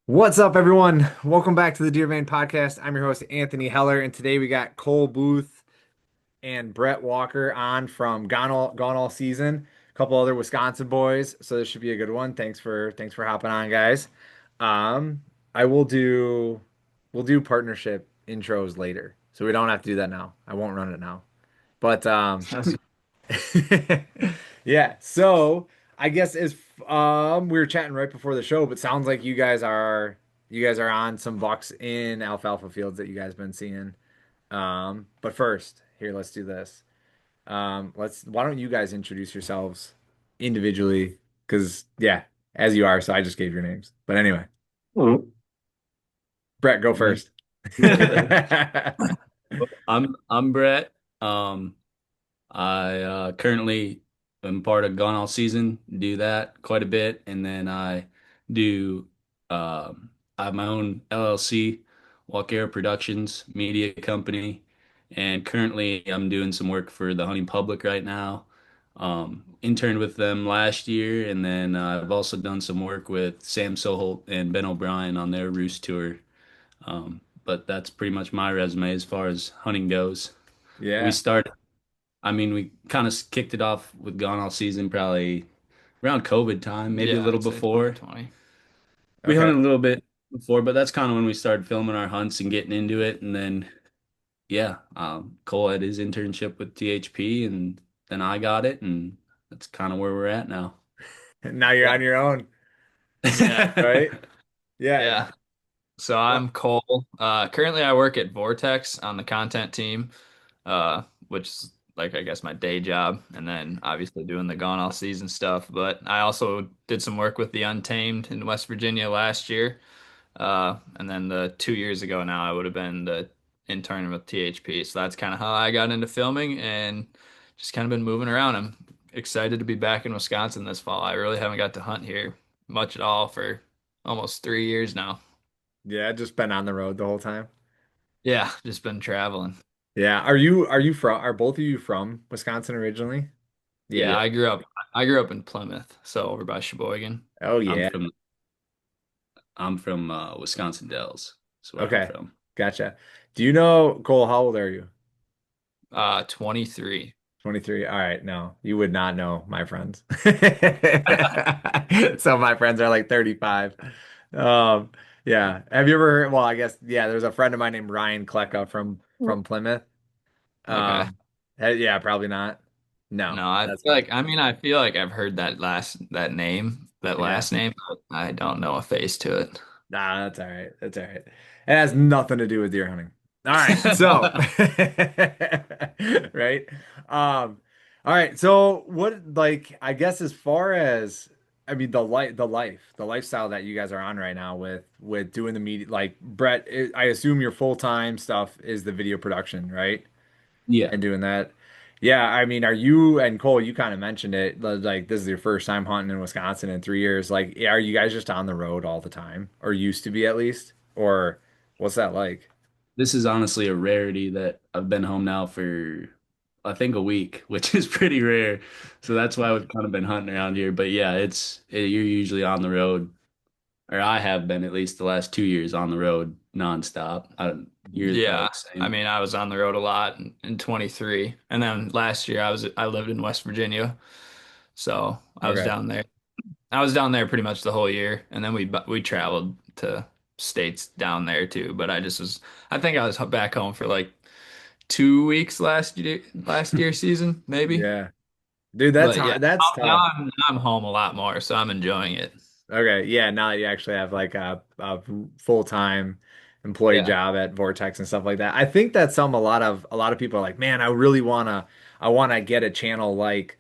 What's up, everyone? Welcome back to the DeerVane podcast. I'm your host, Anthony Heller, and today we got Cole Booth and Brett Walker on from Gone All Season. A couple other Wisconsin boys, so this should be a good one. Thanks for hopping on, guys. I will do we'll do partnership intros later, so we don't have to do that now. I won't run it now. But Sounds yeah, so I guess as we were chatting right before the show, but sounds like you guys are on some bucks in alfalfa fields that you guys been seeing. But first, here, let's do this. Let's why don't you guys introduce yourselves individually? Because yeah, as you are, so I just gave your names. But anyway, good. Brett, go Me. first. I'm Brett. I currently am part of Gone All Season, do that quite a bit, and then do I have my own LLC, Walk Air Productions media company, and currently I'm doing some work for the hunting public right now. Interned with them last year, and then I've also done some work with Sam Soholt and Ben O'Brien on their Roost tour. But that's pretty much my resume as far as hunting goes. We Yeah. started, we kind of kicked it off with Gone All Season probably around COVID time, maybe a Yeah, little I'd say before. 2020. We Okay. hunted a little bit before, but that's kind of when we started filming our hunts and getting into it. And then, yeah, Cole had his internship with THP, and then I got it, and that's kind of where we're at now. Now you're Yeah. on your own, Yeah. right? Yeah. Yeah. So Well, I'm Cole. Currently I work at Vortex on the content team, which is like I guess my day job, and then obviously doing the Gone All Season stuff. But I also did some work with the Untamed in West Virginia last year. And then the 2 years ago now I would have been the intern with THP. So that's kind of how I got into filming and just kind of been moving around. I'm excited to be back in Wisconsin this fall. I really haven't got to hunt here much at all for almost 3 years now. yeah, just been on the road the whole time. Yeah, just been traveling. Yeah. Are both of you from Wisconsin originally? Yeah, Yeah. I grew up in Plymouth, so over by Sheboygan. Oh I'm yeah. from I'm from Wisconsin Dells. That's where I'm Okay. from. Gotcha. Do you know, Cole, how old are you? 23. 23. All right. No, you would not know my friends. Some of my friends are like 35. Um, yeah. Have you ever, well, I guess, yeah, there's a friend of mine named Ryan Klecka from Plymouth. Okay. Um, yeah, probably not. No, No, I that's feel fine. like I feel like I've heard that name, that Yeah. last name, but I don't know a face to it. Nah, that's all right. That's all right. It has nothing to do with deer hunting. All right. So, right. All right. So what, like, I guess as far as, I mean, the lifestyle that you guys are on right now with doing the media, like Brett, I assume your full-time stuff is the video production, right? Yeah. And doing that. Yeah, I mean, are you and Cole, you kind of mentioned it, like this is your first time hunting in Wisconsin in 3 years. Like, are you guys just on the road all the time, or used to be at least? Or what's that like? This is honestly a rarity that I've been home now for I think a week, which is pretty rare. So that's why I've kind of been hunting around here. But yeah, you're usually on the road, or I have been at least the last 2 years on the road nonstop. You're probably Yeah, the I same. mean, I was on the road a lot in 23, and then last year I lived in West Virginia, so I was Okay. down there. I was down there pretty much the whole year, and then we traveled to states down there too. But I think I was back home for like 2 weeks last year season maybe. Yeah. Dude, that's But yeah, hard. That's now tough. I'm home a lot more, so I'm enjoying it. Okay, yeah, now that you actually have like a full-time employee Yeah. job at Vortex and stuff like that. I think that's some a lot of people are like, man, I wanna get a channel like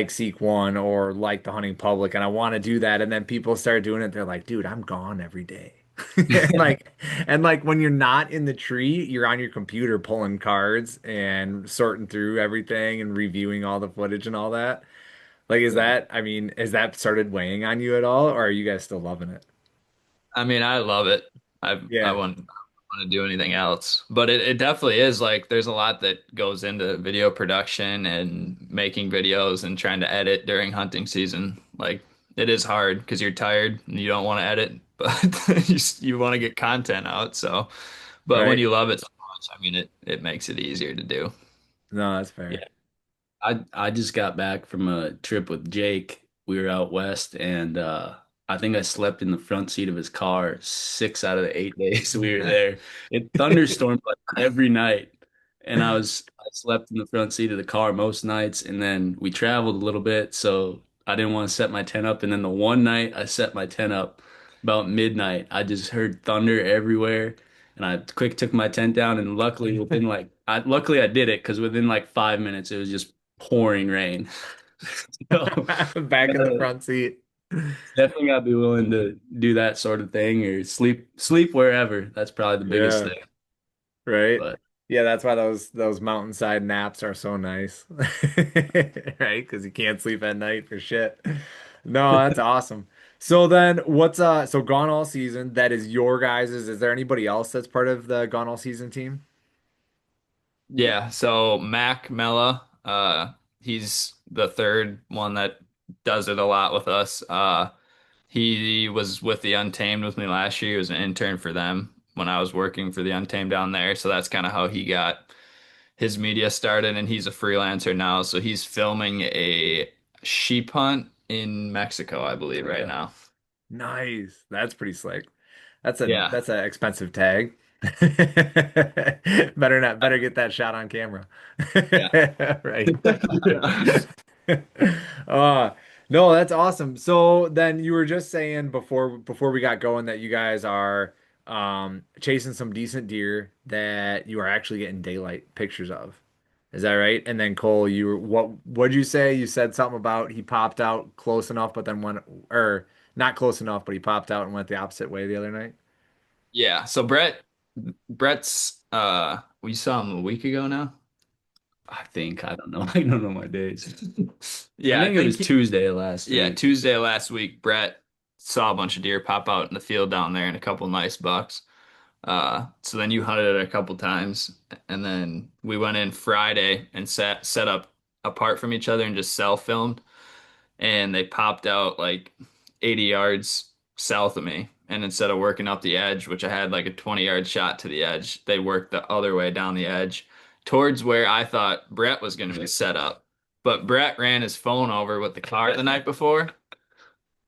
Seek One or like the Hunting Public, and I want to do that. And then people start doing it, they're like, dude, I'm gone every day. And like when you're not in the tree, you're on your computer pulling cards and sorting through everything and reviewing all the footage and all that. Like, Yeah. I mean, has that started weighing on you at all, or are you guys still loving it? I mean, I love it. I Yeah. wouldn't want to do anything else. But it definitely is like there's a lot that goes into video production and making videos and trying to edit during hunting season. Like it is hard because you're tired and you don't want to edit, but you want to get content out. So, but when Right? you love it so much, I mean, it makes it easier to do. No, that's Yeah. fair. I just got back from a trip with Jake. We were out west, and I think I slept in the front seat of his car 6 out of the 8 days we were there. It thunderstormed like every night, and I slept in the front seat of the car most nights. And then we traveled a little bit, so I didn't want to set my tent up. And then the one night I set my tent up about midnight, I just heard thunder everywhere. And I quick took my tent down, and luckily I did it because within like 5 minutes it was just pouring rain. So Back in the uh, front seat. definitely gotta be willing to do that sort of thing or sleep wherever. That's probably the biggest Yeah, thing. right. But Yeah, that's why those mountainside naps are so nice. Right? Because you can't sleep at night for shit. No, that's awesome. So then what's so Gone All Season, that is your guys's. Is there anybody else that's part of the Gone All Season team? Yeah, so Mac Mella, he's the third one that does it a lot with us. He was with the Untamed with me last year. He was an intern for them when I was working for the Untamed down there. So that's kind of how he got his media started, and he's a freelancer now. So he's filming a sheep hunt in Mexico, I believe, right now. Nice. That's pretty slick. Yeah. That's a expensive tag. Better get that shot on camera. Yeah. Right. Yeah. Uh no, that's awesome. So then you were just saying before we got going that you guys are chasing some decent deer that you are actually getting daylight pictures of. Is that right? And then Cole, you were what'd you say? You said something about he popped out close enough, but then went or not close enough, but he popped out and went the opposite way the other night. Yeah. So Brett's we saw him a week ago now. I don't know. I don't know my days. I Yeah, I think it think was Tuesday last yeah, week. Tuesday last week, Brett saw a bunch of deer pop out in the field down there and a couple nice bucks. So then you hunted it a couple times, and then we went in Friday and set up apart from each other and just self filmed, and they popped out like 80 yards south of me. And instead of working up the edge, which I had like a 20-yard shot to the edge, they worked the other way down the edge towards where I thought Brett was going to be set up. But Brett ran his phone over with the car the night before.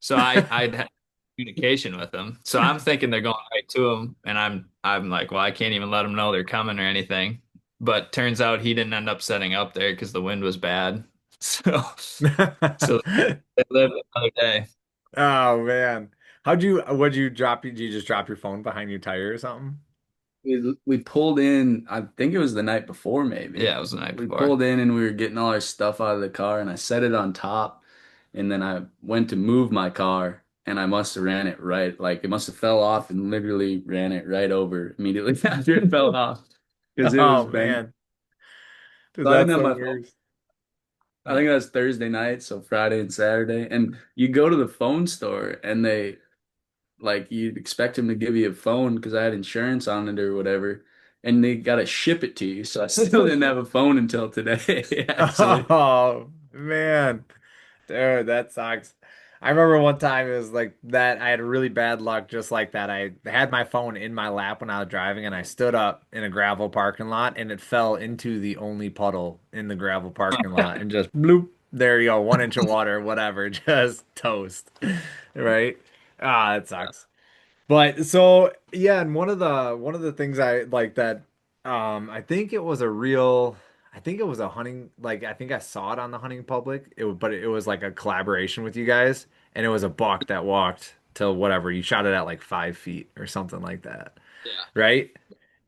So I'd had communication with them. So I'm thinking they're going right to him, and I'm like, well, I can't even let them know they're coming or anything. But turns out he didn't end up setting up there because the wind was bad. So they lived another day. Oh man. What'd you drop? Did you just drop your phone behind your tire or something? We pulled in, I think it was the night before maybe. Yeah, it was the night We before. pulled in and we were getting all our stuff out of the car, and I set it on top, and then I went to move my car, and I must have ran it right, like it must have fell off and literally ran it right over immediately after it fell off because it was Oh bang. man. Dude, So I didn't that's have the my phone. worst. I think that was Thursday night, so Friday and Saturday. And you go to the phone store and they like you'd expect them to give you a phone because I had insurance on it or whatever, and they got to ship it to you. So I still didn't have a phone until today, actually. Oh man. Dude, that sucks. I remember one time it was like that. I had really bad luck just like that. I had my phone in my lap when I was driving and I stood up in a gravel parking lot and it fell into the only puddle in the gravel parking lot and just bloop. There you go. 1 inch of water, whatever. Just toast. Right? Ah, it sucks. But so yeah, and one of the things I like that I think it was a real I think it was a hunting like I think I saw it on the hunting public. But it was like a collaboration with you guys and it was a buck that walked to whatever. You shot it at like 5 feet or something like that. Yeah. Right?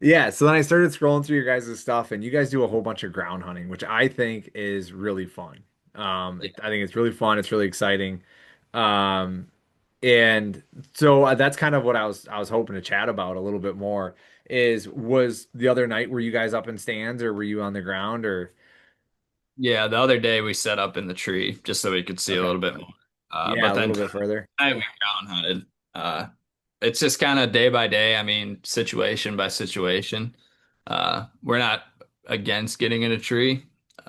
Yeah, so then I started scrolling through your guys' stuff and you guys do a whole bunch of ground hunting, which I think is really fun. Yeah. I think it's really fun, it's really exciting. Um and so that's kind of what I was hoping to chat about a little bit more is was the other night were you guys up in stands or were you on the ground or Yeah, the other day we set up in the tree just so we could see a okay. little bit more. Yeah, But a then little bit further. tonight we ground hunted. It's just kind of day by day. I mean, situation by situation. We're not against getting in a tree,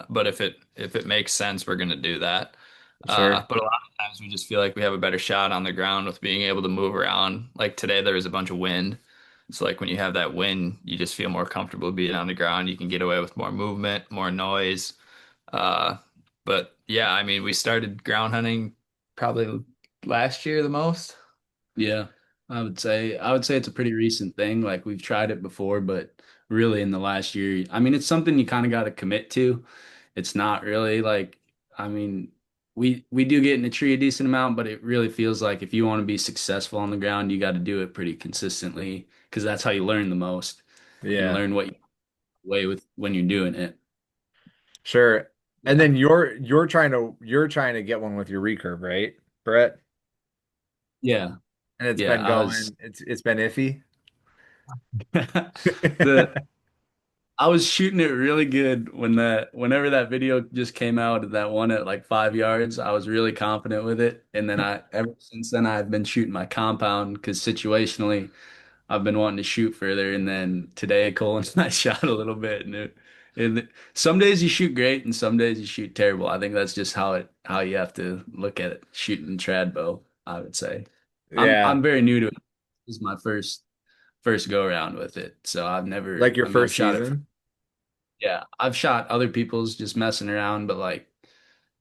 but if it makes sense, we're gonna do that. Sure. But a lot of times we just feel like we have a better shot on the ground with being able to move around. Like today, there was a bunch of wind. So like when you have that wind, you just feel more comfortable being on the ground. You can get away with more movement, more noise. Uh, but yeah, I mean, we started ground hunting probably last year the most. Yeah, I would say it's a pretty recent thing. Like we've tried it before, but really in the last year, I mean, it's something you kind of got to commit to. It's not really like, I mean, we do get in the tree a decent amount, but it really feels like if you want to be successful on the ground, you got to do it pretty consistently because that's how you learn the most and Yeah. learn what you way with when you're doing it. Sure. And Yeah. then you're trying to get one with your recurve, right, Brett? Yeah, And it's yeah, been I was going, it's been iffy. the I was shooting it really good whenever that video just came out, that one at like 5 yards. I was really confident with it, and then I ever since then I've been shooting my compound because situationally I've been wanting to shoot further. And then today, Cole and I shot a little bit, and some days you shoot great, and some days you shoot terrible. I think that's just how you have to look at it shooting trad bow. I would say Yeah. I'm very new to it. This is my first go around with it, so Like your I've first shot it. season? Yeah, I've shot other people's just messing around, but like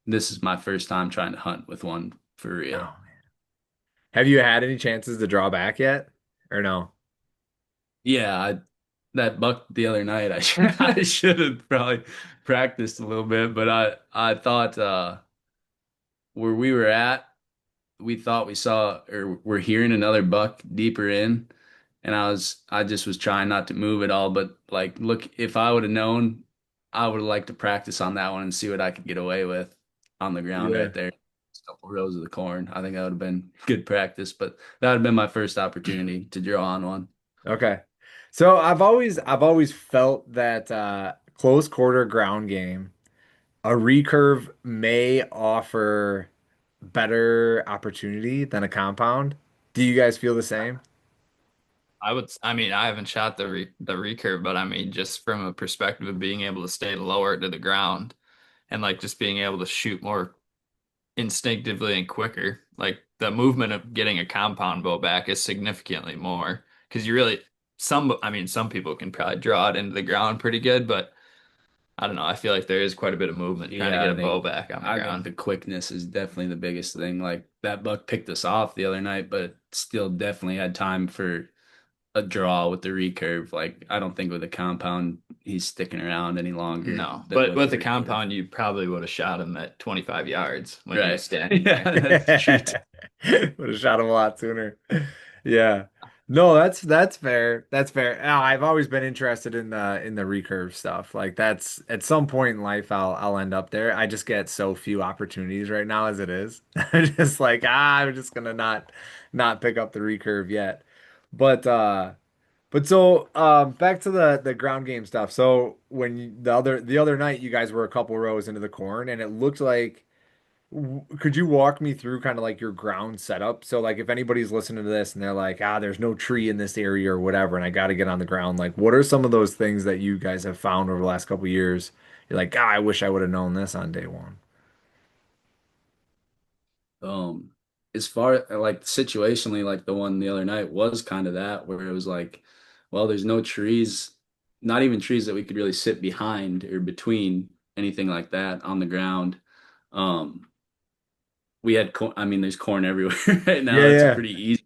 this is my first time trying to hunt with one for real. Oh, man. Have you had any chances to draw back yet? Or no? Yeah, that buck the other night, I should have probably practiced a little bit, but I thought where we were at, we thought we saw or we're hearing another buck deeper in, and I just was trying not to move at all, but like look, if I would have known, I would have liked to practice on that one and see what I could get away with on the ground Yeah. right there. A couple rows of the corn. I think that would have been good practice, but that would have been my first opportunity to draw on one. Okay. So I've always felt that close quarter ground game, a recurve may offer better opportunity than a compound. Do you guys feel the same? I mean, I haven't shot the recurve, but I mean, just from a perspective of being able to stay lower to the ground and like just being able to shoot more instinctively and quicker. Like the movement of getting a compound bow back is significantly more because you really I mean, some people can probably draw it into the ground pretty good, but I don't know. I feel like there is quite a bit of movement trying to Yeah, get a bow back on the I think ground. the quickness is definitely the biggest thing. Like that buck picked us off the other night, but still definitely had time for a draw with the recurve. Like I don't think with a compound he's sticking around any longer No, than but with with the the recurve. compound, you probably would have shot him at 25 yards when he was Right. standing Yeah, there. that's true too. Would have shot him a lot sooner. Yeah. No, that's fair. That's fair. Now, I've always been interested in the recurve stuff. Like that's at some point in life I'll end up there. I just get so few opportunities right now as it is. I'm just like, I'm just gonna not pick up the recurve yet. But so back to the ground game stuff. So when the other night you guys were a couple rows into the corn and it looked like could you walk me through kind of like your ground setup? So like if anybody's listening to this and they're like, there's no tree in this area or whatever, and I got to get on the ground, like what are some of those things that you guys have found over the last couple of years? You're like, I wish I would have known this on day one. Um, as far like situationally, like the one the other night was kind of that where it was like, well, there's no trees, not even trees that we could really sit behind or between anything like that on the ground. Um, we had corn, I mean, there's corn everywhere right now. Yeah, That's a yeah. pretty easy.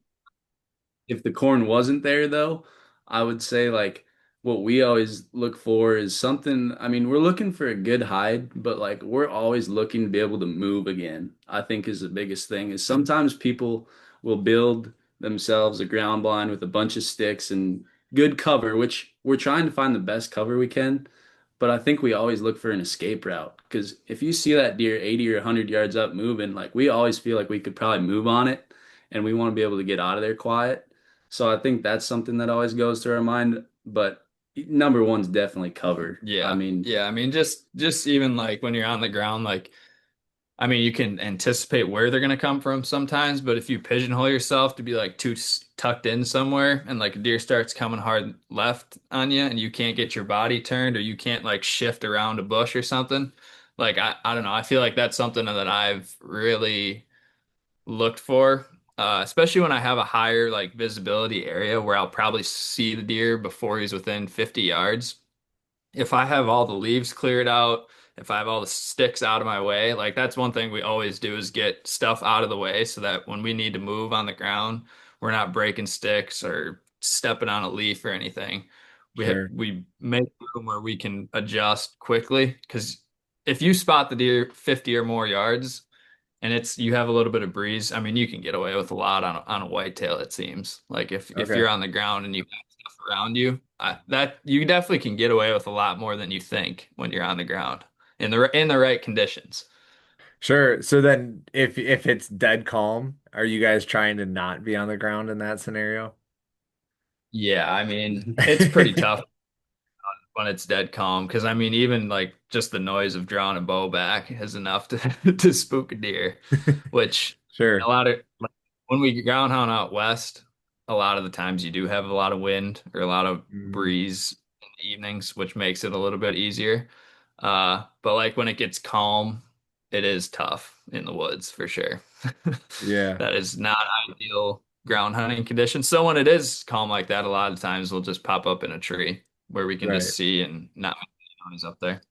If the corn wasn't there though, I would say like what we always look for is something, I mean, we're looking for a good hide, but like we're always looking to be able to move again. I think is the biggest thing is sometimes people will build themselves a ground blind with a bunch of sticks and good cover, which we're trying to find the best cover we can. But I think we always look for an escape route because if you see that deer 80 or 100 yards up moving, like we always feel like we could probably move on it and we want to be able to get out of there quiet. So I think that's something that always goes through our mind. But number one's definitely cover. I Yeah. mean, Yeah. I mean, just even like when you're on the ground, like I mean, you can anticipate where they're gonna come from sometimes, but if you pigeonhole yourself to be like tucked in somewhere and like a deer starts coming hard left on you and you can't get your body turned or you can't like shift around a bush or something, Like I don't know. I feel like that's something that I've really looked for, especially when I have a higher like visibility area where I'll probably see the deer before he's within 50 yards. If I have all the leaves cleared out, if I have all the sticks out of my way, like that's one thing we always do is get stuff out of the way so that when we need to move on the ground, we're not breaking sticks or stepping on a leaf or anything. Sure. We make room where we can adjust quickly because if you spot the deer 50 or more yards and it's you have a little bit of breeze, I mean you can get away with a lot on a whitetail it seems. Like if Okay. you're on the ground and you around you, that you definitely can get away with a lot more than you think when you're on the ground in the right conditions. Sure. So then if it's dead calm, are you guys trying to not be on the ground in that scenario? Yeah, I mean, it's pretty tough when it's dead calm because I mean, even like just the noise of drawing a bow back is enough to to spook a deer, which a Sure. lot of like, when we ground hunt out west, a lot of the times you do have a lot of wind or a lot of Mm, breeze in the evenings, which makes it a little bit easier. But like when it gets calm, it is tough in the woods for sure. yeah. That is not ideal ground hunting conditions. So when it is calm like that, a lot of times we'll just pop up in a tree where we can Right. just see and not make any noise up there.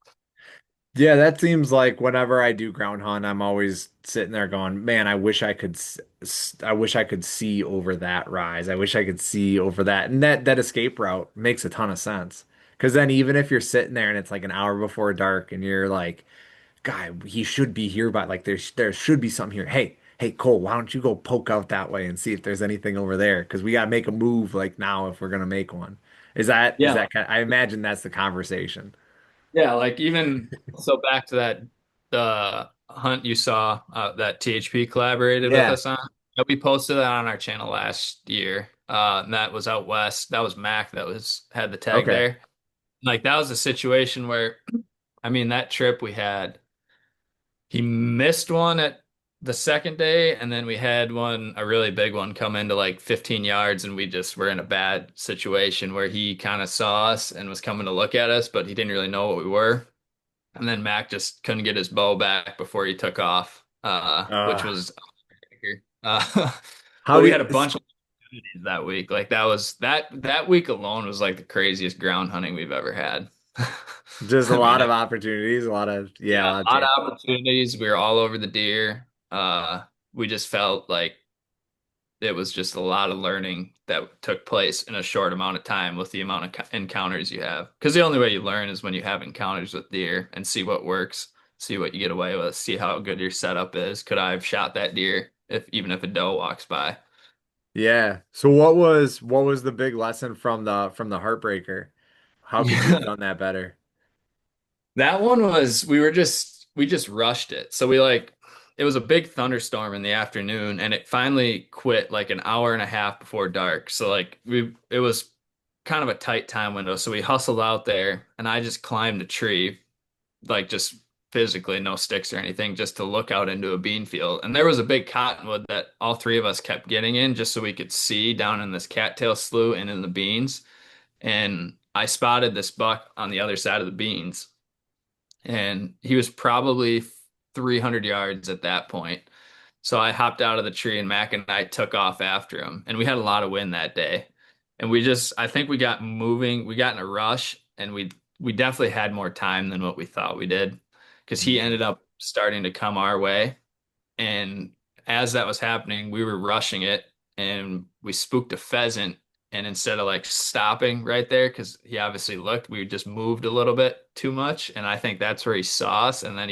Yeah, that seems like whenever I do ground hunt, I'm always sitting there going, "Man, I wish I could I wish I could see over that rise. I wish I could see over that." And that escape route makes a ton of sense. Because then even if you're sitting there and it's like an hour before dark and you're like, "Guy, he should be here by like there should be something here. Hey, Cole, why don't you go poke out that way and see if there's anything over there? Because we gotta make a move like now if we're gonna make one." Is Yeah, that kind I imagine that's the conversation. yeah, like even so back to that the hunt you saw that THP collaborated with Yeah. us on. Yeah, we posted that on our channel last year. And that was out west. That was Mac that was had the tag Okay. there. Like that was a situation where I mean that trip we had he missed one at the second day, and then we had one, a really big one, come into like 15 yards, and we just were in a bad situation where he kind of saw us and was coming to look at us, but he didn't really know what we were. And then Mac just couldn't get his bow back before he took off, which Uh, was uh, how but do we you, had a bunch of opportunities that week. Like that week alone was like the craziest ground hunting we've ever had. just a I mean, lot of opportunities, a lot of yeah, a yeah, lot of a lot chance. of opportunities. We were all over the deer. We just felt like it was just a lot of learning that took place in a short amount of time with the amount of encounters you have. Because the only way you learn is when you have encounters with deer and see what works, see what you get away with, see how good your setup is. Could I have shot that deer if even if a doe walks by? Yeah. So what was the big lesson from the heartbreaker? How could you have Yeah. done that better? That one was we just rushed it. So we like it was a big thunderstorm in the afternoon and it finally quit like an hour and a half before dark. So like we it was kind of a tight time window. So we hustled out there and I just climbed a tree, like just physically no sticks or anything, just to look out into a bean field. And there was a big cottonwood that all three of us kept getting in just so we could see down in this cattail slough and in the beans. And I spotted this buck on the other side of the beans and he was probably 300 yards at that point. So I hopped out of the tree and Mac and I took off after him. And we had a lot of wind that day. And we just, I think we got moving, we got in a rush and we definitely had more time than what we thought we did because he Mm. ended up starting to come our way. And as that was happening, we were rushing it and we spooked a pheasant. And instead of like stopping right there, because he obviously looked, we just moved a little bit too much. And I think that's where he saw us. And then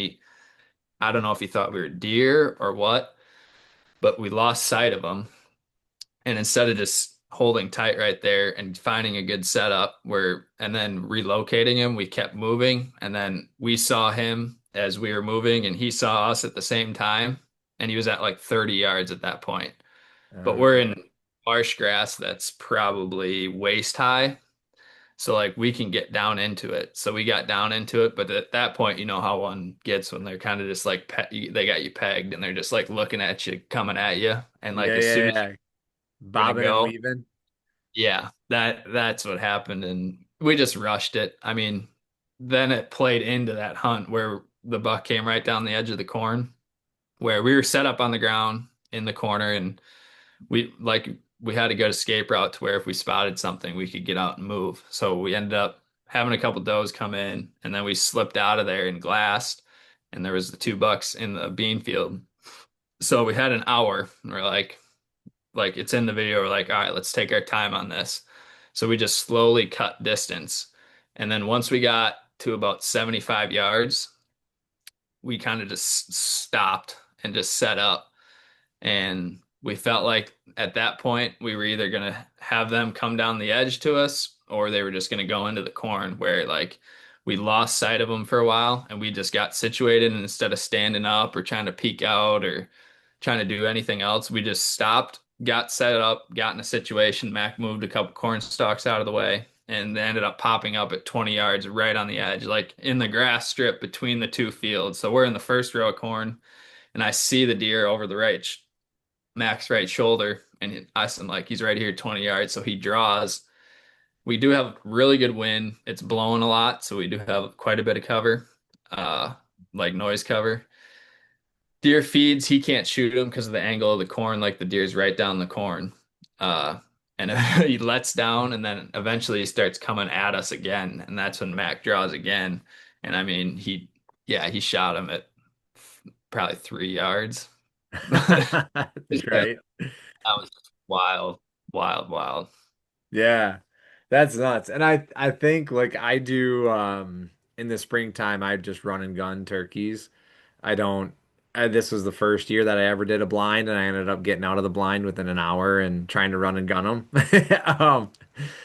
I don't know if he thought we were deer or what, but we lost sight of him. And instead of just holding tight right there and finding a good setup and then relocating him, we kept moving. And then we saw him as we were moving and he saw us at the same time. And he was at like 30 yards at that point. But we're Uh, in marsh grass that's probably waist high. So like we can get down into it. So we got down into it, but at that point, you know how one gets when they're kind of just like they got you pegged and they're just like looking at you, coming at you, and like yeah, as yeah, soon as yeah. you're gonna Bobbing and go, weaving. yeah, that's what happened, and we just rushed it. I mean, then it played into that hunt where the buck came right down the edge of the corn where we were set up on the ground in the corner, and we had a good escape route to where if we spotted something, we could get out and move. So we ended up having a couple does come in, and then we slipped out of there and glassed, and there was the two bucks in the bean field. So we had an hour, and we're like it's in the video. We're like, all right, let's take our time on this. So we just slowly cut distance, and then once we got to about 75 yards, we kind of just stopped and just set up, and we felt like at that point we were either going to have them come down the edge to us or they were just going to go into the corn where like we lost sight of them for a while and we just got situated, and instead of standing up or trying to peek out or trying to do anything else, we just stopped, got set up, got in a situation. Mac moved a couple corn stalks out of the way, and they ended up popping up at 20 yards right on the edge, like in the grass strip between the two fields. So we're in the first row of corn, and I see the deer over the Mac's right shoulder, and I'm like, he's right here 20 yards. So he draws. We do have really good wind. It's blowing a lot, so we do have quite a bit of cover, uh, like noise cover. Deer feeds, he can't shoot him because of the angle of the corn, like the deer's right down the corn. Uh, and he lets down, and then eventually he starts coming at us again, and that's when Mac draws again. And I mean, yeah, he shot him at probably 3 yards. Right. That was just wild, wild, wild. Yeah. That's nuts. And I think like I do in the springtime I just run and gun turkeys. I don't this was the first year that I ever did a blind, and I ended up getting out of the blind within an hour and trying to run and gun them. Um,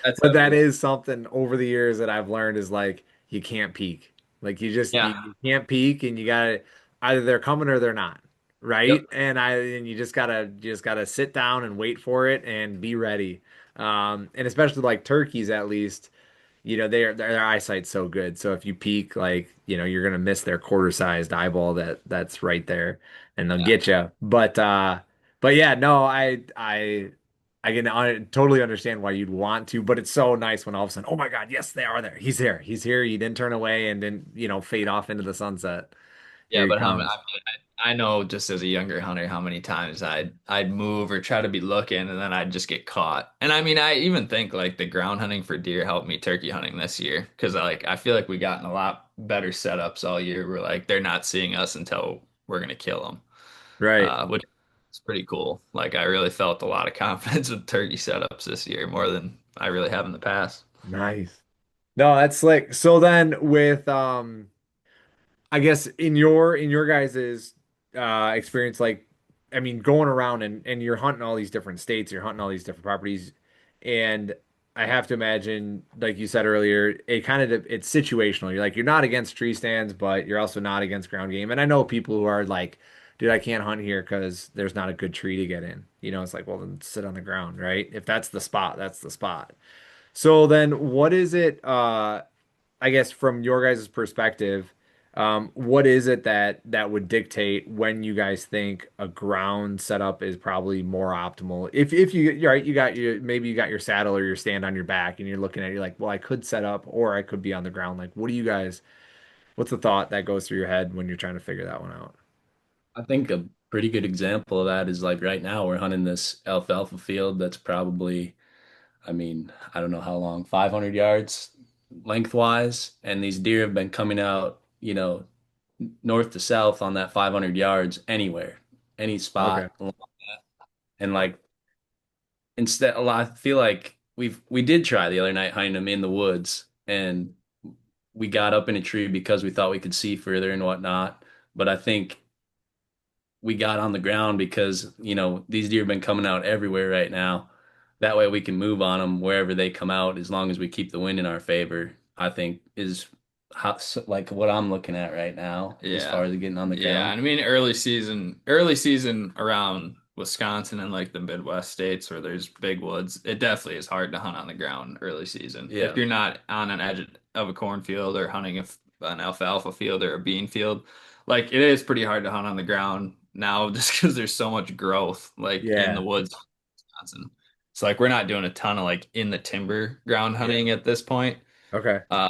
That's but that heavy. is something over the years that I've learned is like you can't peek. Like Yeah. you can't peek, and you gotta either they're coming or they're not. Yep. Right? And you just gotta sit down and wait for it and be ready. And especially like turkeys at least, you know, their eyesight's so good. So if you peek, like, you know, you're gonna miss their quarter-sized eyeball that's right there, and they'll Yeah. get you. But yeah, no, I can totally understand why you'd want to, but it's so nice when all of a sudden, oh my God, yes, they are there. He's there. He's here. He didn't turn away and didn't, you know, fade off into the sunset. Yeah, Here he but how many, comes. I know just as a younger hunter how many times I'd move or try to be looking, and then I'd just get caught. And I mean, I even think like the ground hunting for deer helped me turkey hunting this year because I feel like we gotten a lot better setups all year. We're like they're not seeing us until we're gonna kill them, Right. which is pretty cool. Like I really felt a lot of confidence with turkey setups this year more than I really have in the past. Nice. No, that's slick. So then with I guess in your guys's experience, like I mean, going around and you're hunting all these different states, you're hunting all these different properties, and I have to imagine, like you said earlier, it kind of it's situational. You're like you're not against tree stands, but you're also not against ground game. And I know people who are like, dude, I can't hunt here because there's not a good tree to get in. You know, it's like, well, then sit on the ground, right? If that's the spot, that's the spot. So then what is it? I guess from your guys' perspective, what is it that would dictate when you guys think a ground setup is probably more optimal? If you're right, you got your maybe you got your saddle or your stand on your back and you're looking at it, you're like, well, I could set up or I could be on the ground. Like, what do you guys, what's the thought that goes through your head when you're trying to figure that one out? I think a pretty good example of that is like right now we're hunting this alfalfa field that's probably, I mean, I don't know how long, 500 yards lengthwise, and these deer have been coming out, north to south on that 500 yards anywhere, any Okay. spot. And like instead, a lot, I feel like we did try the other night hunting them in the woods, and we got up in a tree because we thought we could see further and whatnot. But I think we got on the ground because, these deer have been coming out everywhere right now. That way we can move on them wherever they come out as long as we keep the wind in our favor, I think is how, like what I'm looking at right now as Yeah. far as getting on the Yeah. ground. And I mean, early season around Wisconsin and like the Midwest states where there's big woods, it definitely is hard to hunt on the ground early season. If Yeah. you're not on an edge of a cornfield or hunting an alfalfa field or a bean field, like it is pretty hard to hunt on the ground now just because there's so much growth like in the Yeah. woods, in Wisconsin. So like we're not doing a ton of like in the timber ground Yeah. hunting at this point. Okay. Uh,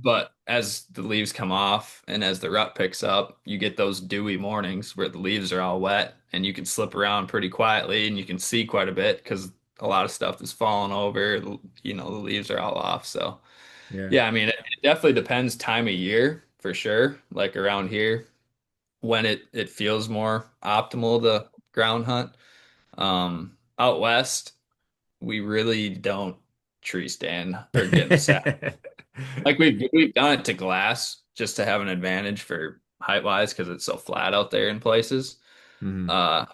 But as the leaves come off and as the rut picks up, you get those dewy mornings where the leaves are all wet and you can slip around pretty quietly and you can see quite a bit because a lot of stuff is falling over. The leaves are all off. So, Yeah. yeah, I mean, it definitely depends time of year for sure. Like around here, when it feels more optimal to ground hunt. Out west, we really don't tree stand or get in the saddle. Like we've done it to glass just to have an advantage for height wise because it's so flat out there in places. Mhm. Uh,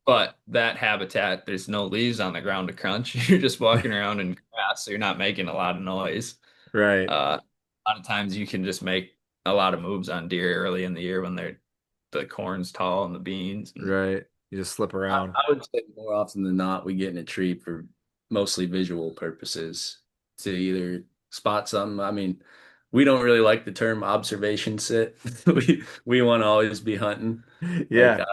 but that habitat, there's no leaves on the ground to crunch. You're just walking around in grass, so you're not making a lot of noise. Right. A lot of times you can just make a lot of moves on deer early in the year when the corn's tall and the beans. And Right. You just slip around. I would say more often than not, we get in a tree for mostly visual purposes to either spot something. I mean, we don't really like the term observation sit. We want to always be hunting. Like Yeah.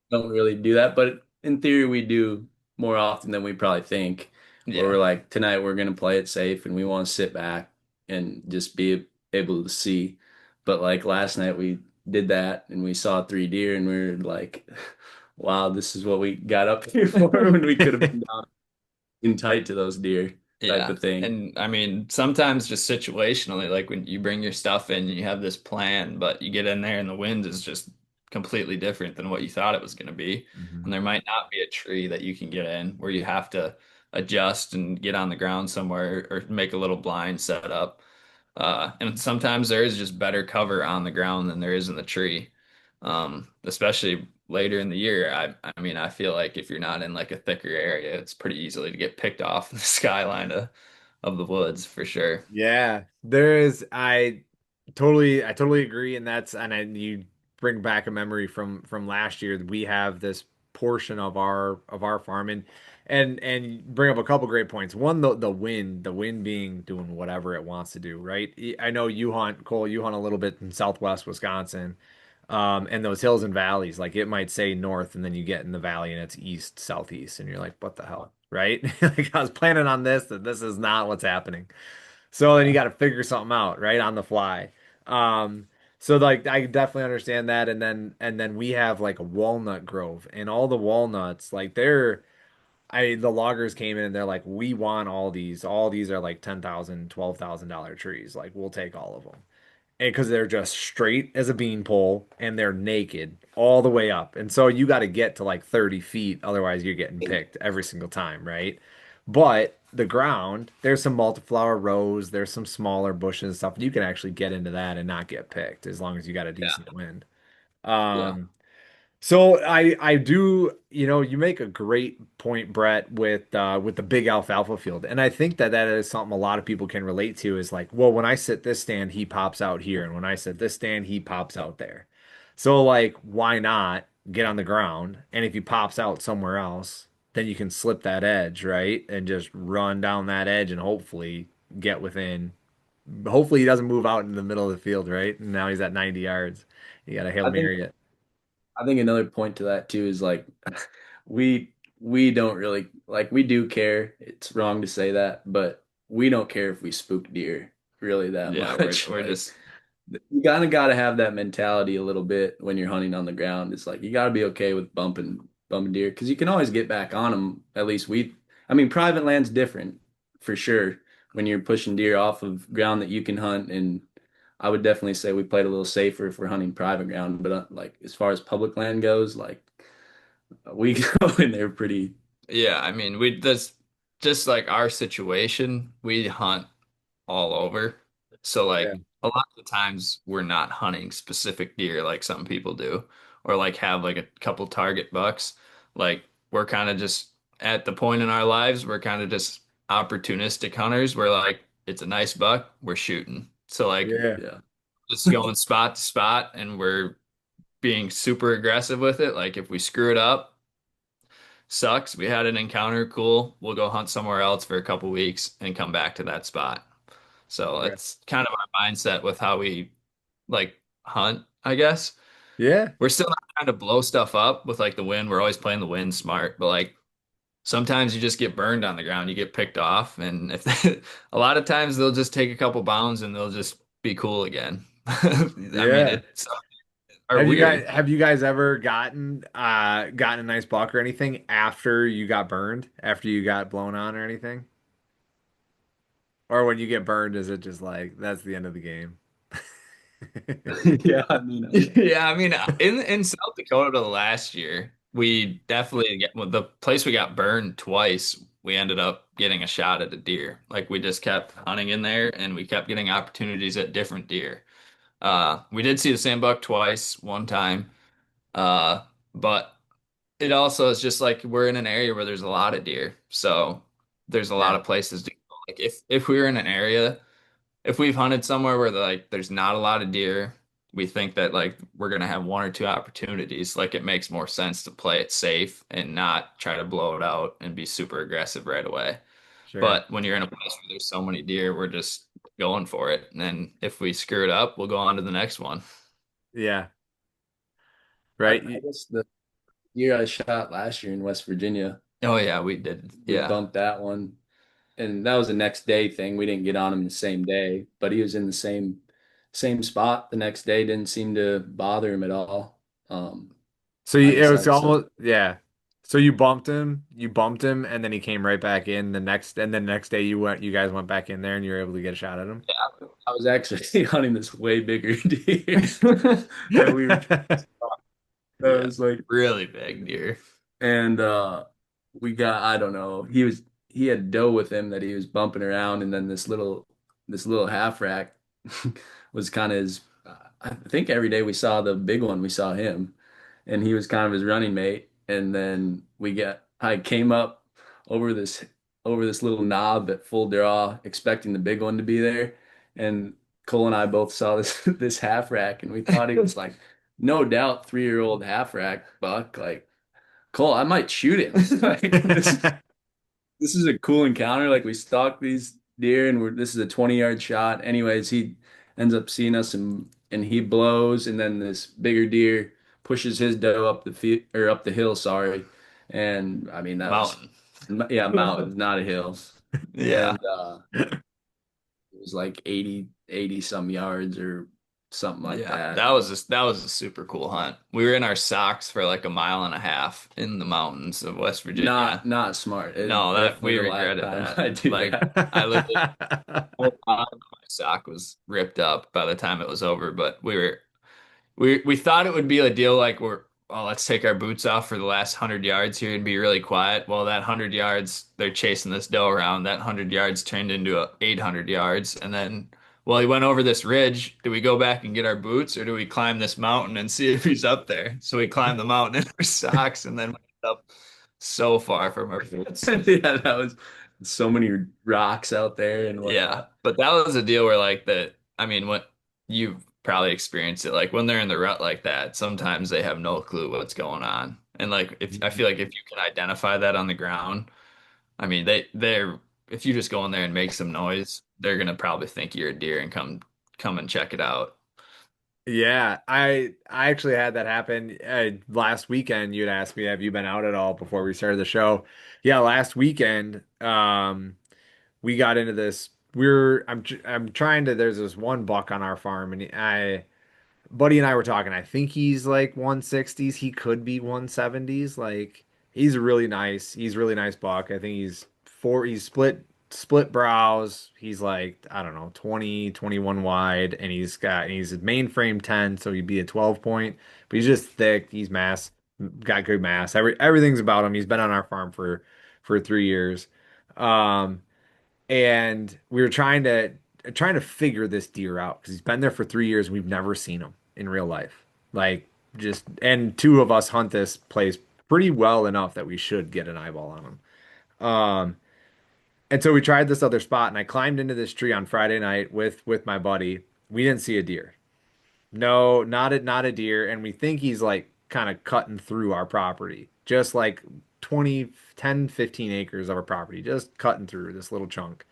don't really do that, but in theory, we do more often than we probably think. Where yeah, we're like, tonight we're gonna play it safe, and we want to sit back and just be able to see. But like last night, we did that, and we saw 3 deer, and we were like, "Wow, this is what we got up here for when we could have been down in tight to those deer," type yeah. of thing. And I mean, sometimes just situationally, like when you bring your stuff in, you have this plan, but you get in there and the wind is just completely different than what you thought it was going to be. Mhm. And there might not be a tree that you can get in where you have to adjust and get on the ground somewhere or make a little blind setup. And sometimes there is just better cover on the ground than there is in the tree. Especially later in the year. I mean, I feel like if you're not in like a thicker area, it's pretty easily to get picked off in the skyline of the woods for sure. Yeah, I totally agree, and you bring back a memory from last year. We have this portion of our farm, and you bring up a couple great points. One, the wind being doing whatever it wants to do, right? I know you hunt, Cole, you hunt a little bit in Southwest Wisconsin, and those hills and valleys, like it might say north, and then you get in the valley and it's east, southeast, and you're like, what the hell, right? Like I was planning on this, and this is not what's happening. So then you Yeah. got to figure something out, right, on the fly. Um, so like I definitely understand that, and then we have like a walnut grove, and all the walnuts, like the loggers came in and they're like, we want all these. All these are like 10,000, $12,000 trees. Like we'll take all of them. And because they're just straight as a beanpole and they're naked all the way up. And so you got to get to like 30 feet, otherwise you're getting picked every single time, right? But the ground, there's some multiflower rows, there's some smaller bushes and stuff. You can actually get into that and not get picked as long as you got a Yeah. decent wind. Yeah. So I do, you make a great point, Brett, with the big alfalfa field. And I think that is something a lot of people can relate to is like, well, when I sit this stand, he pops out here, and when I sit this stand, he pops out there. So like, why not get on the ground? And if he pops out somewhere else, then you can slip that edge, right? And just run down that edge and hopefully get within. Hopefully he doesn't move out in the middle of the field, right? And now he's at 90 yards. You got to Hail I think Mary it. I think another point to that too is like we don't really like we do care. It's wrong to say that, but we don't care if we spook deer really that Yeah. much. We're Like just, you kind of got to have that mentality a little bit when you're hunting on the ground. It's like you got to be okay with bumping deer because you can always get back on them. At least I mean, private land's different for sure when you're pushing deer off of ground that you can hunt. And I would definitely say we played a little safer if we're hunting private ground. But like as far as public land goes, like we go in there pretty. yeah, I mean, that's just like our situation. We hunt all over. So Yeah. like a lot of the times we're not hunting specific deer like some people do, or like have like a couple target bucks. Like we're kind of just at the point in our lives, we're kind of just opportunistic hunters. We're like, it's a nice buck, we're shooting. So like Yeah. Yeah, just going spot to spot and we're being super aggressive with it. Like if we screw it up, sucks. We had an encounter, cool. We'll go hunt somewhere else for a couple weeks and come back to that spot. So Okay. it's kind of our mindset with how we like hunt, I guess. Yeah. We're still not trying to blow stuff up with like the wind. We're always playing the wind smart, but like sometimes you just get burned on the ground. You get picked off, and if a lot of times they'll just take a couple bounds and they'll just be cool again. I mean, Yeah. it's are weird. Have you guys ever gotten a nice buck or anything after you got burned, after you got blown on or anything? Or when you get burned, is it just like that's the end of the game? Yeah, I mean, Yeah, I mean, in South Dakota last year, we definitely get well, the place we got burned twice. We ended up getting a shot at a deer. Like we just kept hunting in there, and we kept getting opportunities at different deer. We did see the same buck twice, one time. But it also is just like we're in an area where there's a lot of deer, so there's a lot Yeah, of places to go. Like if we were in an area. If we've hunted somewhere where like there's not a lot of deer, we think that like we're gonna have one or two opportunities. Like it makes more sense to play it safe and not try to blow it out and be super aggressive right away. sure. But when you're in a place where there's so many deer, we're just going for it. And then if we screw it up, we'll go on to the next one. Yeah, I right. guess the year I shot last year in West Virginia, Oh yeah, we did. we Yeah. bumped that one, and that was a next day thing. We didn't get on him the same day, but he was in the same spot the next day. Didn't seem to bother him at all. Um, So I it guess was that's some. almost yeah. So you bumped him, and then he came right back in and then the next day you guys went back in there, and you were able to get a shot at him. I was actually hunting this way bigger deer that we were. That Yeah. was like, Really big deer. and we got, I don't know, he had doe with him that he was bumping around, and then this little half rack was kind of his. I think every day we saw the big one, we saw him, and he was kind of his running mate. And then I came up over this over this little knob at full draw, expecting the big one to be there, and Cole and I both saw this this half rack, and we thought he was like, no doubt 3-year-old half rack buck, like. Cole, I might shoot him. Like this is a cool encounter. Like we stalk these deer, and this is a 20-yard shot. Anyways, he ends up seeing us, and he blows, and then this bigger deer pushes his doe up the or up the hill, sorry. And I mean that was Mountain. yeah, mountain, not a hill. Yeah. And it was like 80 some yards or something like Yeah, that. that was a super cool hunt. We were in our socks for like a mile and a half in the mountains of West Not Virginia. not smart. No, that Definitely we the last regretted time that. I do Like that. I literally whole time my sock was ripped up by the time it was over, but we thought it would be a deal like we're oh let's take our boots off for the last 100 yards here and be really quiet. Well, that 100 yards they're chasing this doe around. That 100 yards turned into 800 yards, and then well he went over this ridge. Do we go back and get our boots or do we climb this mountain and see if he's up there? So we climbed the mountain in our socks and then went up so far from our boots. Yeah, that was so many rocks out there and Yeah, whatnot. but that was a deal where like the I mean what you've probably experienced it like when they're in the rut like that, sometimes they have no clue what's going on. And like if I feel like if you can identify that on the ground, I mean they're if you just go in there and make some noise, they're gonna probably think you're a deer and come and check it out. Yeah, I actually had that happen last weekend. You'd asked me, have you been out at all before we started the show? Yeah, last weekend, we got into this. I'm trying to. There's this one buck on our farm, and Buddy and I were talking. I think he's like 160s. He could be 170s. Like he's really nice buck. I think he's split brows. He's like, I don't know, 20, 21 wide, and he's a mainframe 10, so he'd be a 12 point, but he's just thick. He's got good mass. Everything's about him. He's been on our farm for 3 years. Um and we were trying to figure this deer out because he's been there for 3 years and we've never seen him in real life. Like just and two of us hunt this place pretty well enough that we should get an eyeball on him. And so we tried this other spot and I climbed into this tree on Friday night with my buddy. We didn't see a deer. No, not a deer, and we think he's like kind of cutting through our property. Just like 20, 10, 15 acres of our property, just cutting through this little chunk.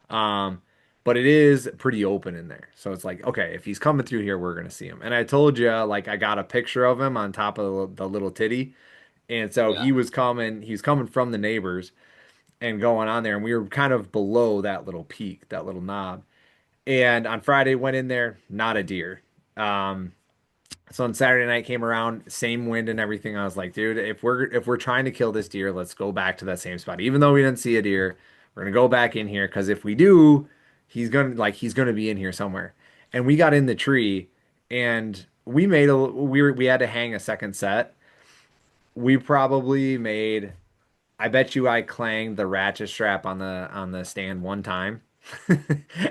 Um, but it is pretty open in there. So it's like, okay, if he's coming through here, we're gonna see him. And I told you, like, I got a picture of him on top of the little titty. And so Yeah. he was coming from the neighbors and going on there, and we were kind of below that little peak, that little knob. And on Friday went in there, not a deer. Um, so on Saturday night came around, same wind and everything. I was like, dude, if we're trying to kill this deer, let's go back to that same spot. Even though we didn't see a deer, we're gonna go back in here because if we do, he's gonna be in here somewhere. And we got in the tree and we had to hang a second set. We probably made I bet you I clanged the ratchet strap on the stand one time.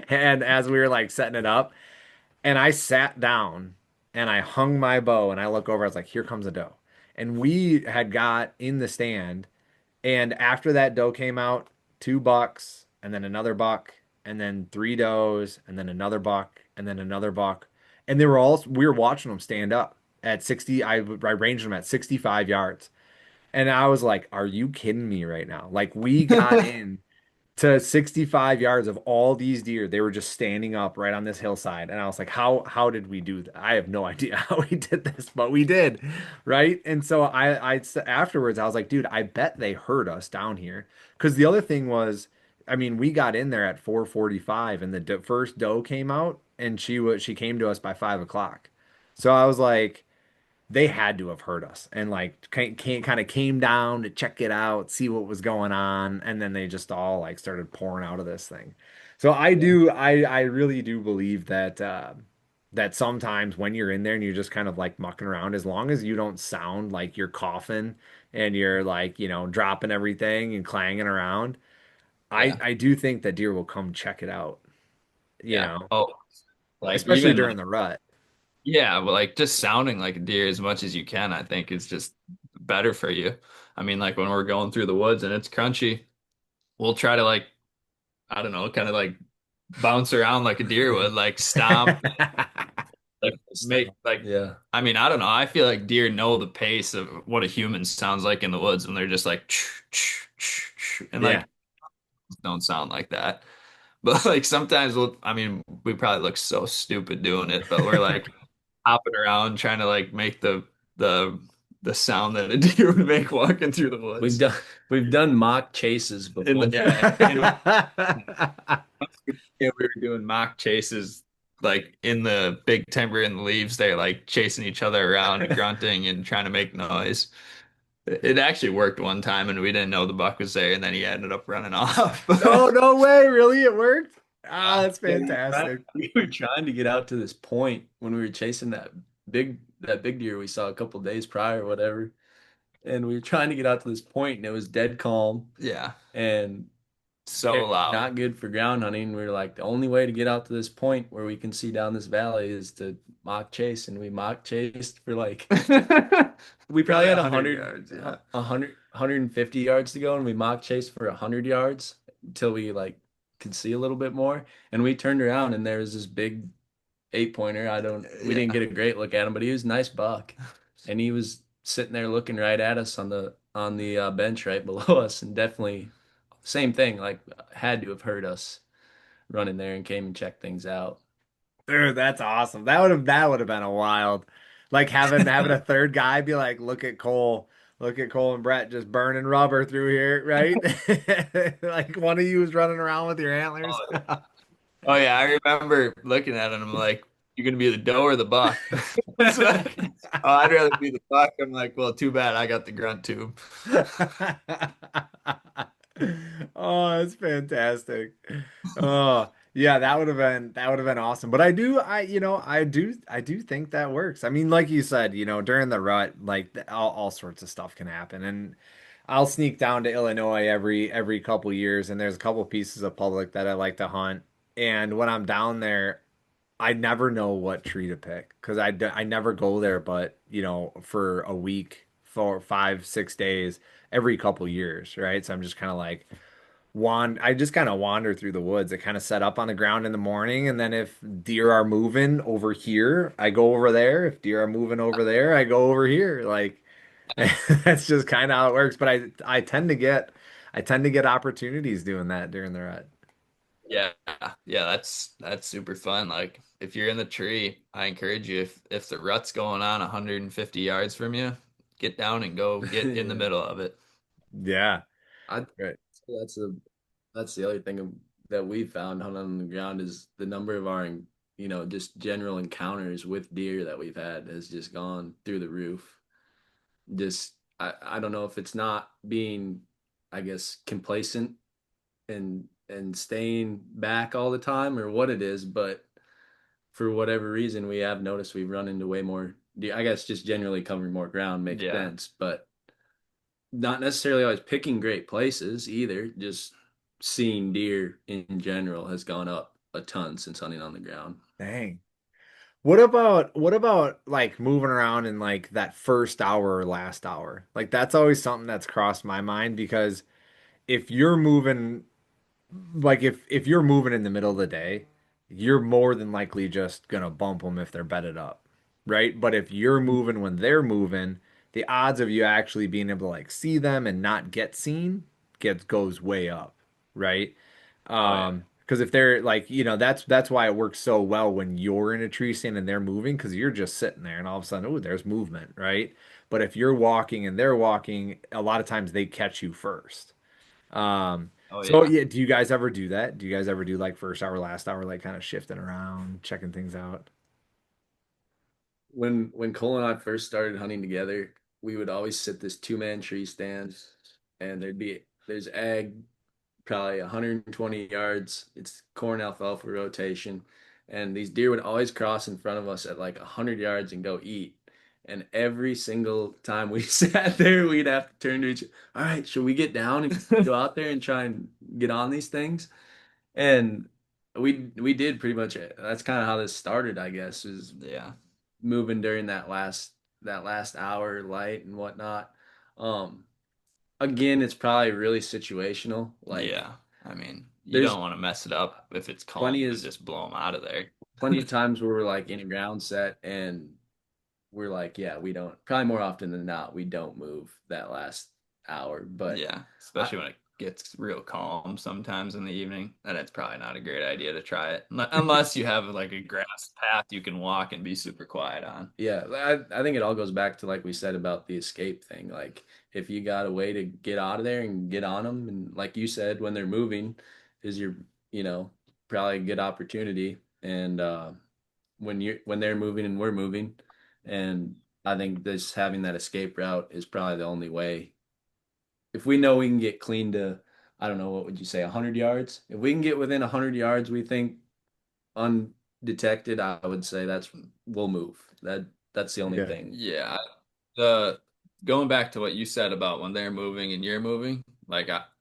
And as we were like setting it up, and I sat down and I hung my bow and I look over, I was like, here comes a doe. And we had got in the stand, and after that doe came out, two bucks, and then another buck, and then three does, and then another buck, and then another buck. And we were watching them stand up at 60. I ranged them at 65 yards. And I was like, are you kidding me right now? Like we got in to 65 yards of all these deer. They were just standing up right on this hillside. And I was like, how did we do that? I have no idea how we did this, but we did, right? And so afterwards I was like, dude, I bet they heard us down here. Because the other thing was, I mean, we got in there at 4:45 and the first doe came out and she came to us by 5 o'clock. So I was like, they had to have heard us and like kind of came down to check it out, see what was going on, and then they just all like started pouring out of this thing. So Yeah. I really do believe that that sometimes when you're in there and you're just kind of like mucking around, as long as you don't sound like you're coughing and you're like, dropping everything and clanging around, Yeah. I do think that deer will come check it out, Yeah. Oh, like especially even during like the rut. yeah, well, like just sounding like a deer as much as you can, I think is just better for you. I mean, like when we're going through the woods and it's crunchy, we'll try to like, I don't know, kind of like bounce around like a deer would, like stomp, like make like Yeah. I mean, I don't know. I feel like deer know the pace of what a human sounds like in the woods when they're just like and Yeah. like don't sound like that. But like sometimes I mean, we probably look so stupid doing it, but we're like hopping around trying to like make the the sound that a deer would make walking through the We've woods. done we've done mock chases And before. yeah, and we were doing mock chases like in the big timber in the leaves. They're like chasing each other around and grunting and trying to make noise. It actually worked one time and we didn't know the buck was there and then he ended up running off. Oh, no way. Really? It worked? Ah, that's Yeah, fantastic. we were trying to get out to this point when we were chasing that big deer we saw a couple days prior or whatever. And we were trying to get out to this point and it was dead calm Yeah, and so loud. not good for ground hunting. We were like, the only way to get out to this point where we can see down this valley is to mock chase. And we mock chased for like, we probably Probably had 100 yards. Yeah. 150 yards to go and we mock chased for 100 yards until we like could see a little bit more. And we turned around and there was this big 8 pointer. We didn't Yeah. get a great look at him, but he was a nice buck. And he was sitting there looking right at us on the bench right below us and definitely same thing, like had to have heard us running there and came and checked things out. Dude, that's awesome. That would have been a wild, like having a third guy be like, look at Cole and Brett just burning rubber through here, right? Like one of you is running around with your antlers. Oh, oh yeah, I remember looking at it and I'm like, you're gonna be the doe or the buck? It's like, oh, I'd rather be the buck. I'm like, well, too bad I got the grunt tube. Oh, that's fantastic. Oh, yeah, that would have been awesome. But I do think that works. I mean, like you said, during the rut, like all sorts of stuff can happen. And I'll sneak down to Illinois every couple years, and there's a couple pieces of public that I like to hunt. And when I'm down there, I never know what tree to pick because I never go there, but for a week, for 5, 6 days, every couple years, right? So I'm just kind of like I just kind of wander through the woods. I kind of set up on the ground in the morning, and then if deer are moving over here, I go over there. If deer are moving over there, I go over here. Like that's just kind of how it works. But I tend to get opportunities doing that during the rut. Yeah, yeah, that's super fun. Like if you're in the tree, I encourage you if the rut's going on 150 yards from you, get down and go get in the Yeah. middle of it. Yeah. I Right. that's the other thing that we've found hunting on the ground is the number of our, just general encounters with deer that we've had has just gone through the roof. Just I don't know if it's not being, I guess, complacent and staying back all the time or what it is, but for whatever reason we have noticed we've run into way more deer. I guess just generally covering more ground makes Yeah. sense, but not necessarily always picking great places either. Just seeing deer in general has gone up a ton since hunting on the ground. Dang. What about like moving around in like that first hour or last hour? Like that's always something that's crossed my mind because if you're moving like if you're moving in the middle of the day, you're more than likely just gonna bump them if they're bedded up, right? But if you're moving when they're moving, the odds of you actually being able to like see them and not get seen goes way up, right? Oh yeah. Because if they're like, that's why it works so well when you're in a tree stand and they're moving, because you're just sitting there and all of a sudden, oh, there's movement, right? But if you're walking and they're walking, a lot of times they catch you first. Oh So yeah. yeah, do you guys ever do that? Do you guys ever do like first hour, last hour, like kind of shifting around, checking things out? When Cole and I first started hunting together, we would always sit this two-man tree stand, and there's ag probably 120 yards. It's corn alfalfa rotation. And these deer would always cross in front of us at like 100 yards and go eat. And every single time we sat there, we'd have to turn to each, all right, should we get down and go out there and try and get on these things? And we did pretty much it. That's kind of how this started, I guess, is Yeah. moving during that last hour light and whatnot. Um, Again, it's probably really situational. Like Yeah. I mean, you there's don't want to mess it up if it's plenty calm and is just blow them out of there. plenty of times where we're like in a ground set and we're like, yeah, we don't probably more often than not, we don't move that last hour. But Yeah, I especially when it gets real calm sometimes in the evening, then it's probably not a great idea to try it unless you have like a grass path you can walk and be super quiet on. yeah, I think it all goes back to like we said about the escape thing. Like if you got a way to get out of there and get on them, and like you said, when they're moving, is your you know probably a good opportunity. And when they're moving and we're moving, and I think this having that escape route is probably the only way. If we know we can get clean to, I don't know, what would you say, 100 yards? If we can get within 100 yards, we think undetected, I would say we'll move. That's the only Yeah. thing. Yeah, the going back to what you said about when they're moving and you're moving,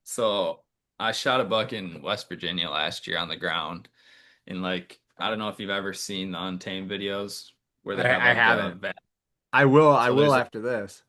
so I shot a buck in West Virginia last year on the ground, and like I don't know if you've ever seen the Untamed videos where they have I like haven't. I so will there's after this.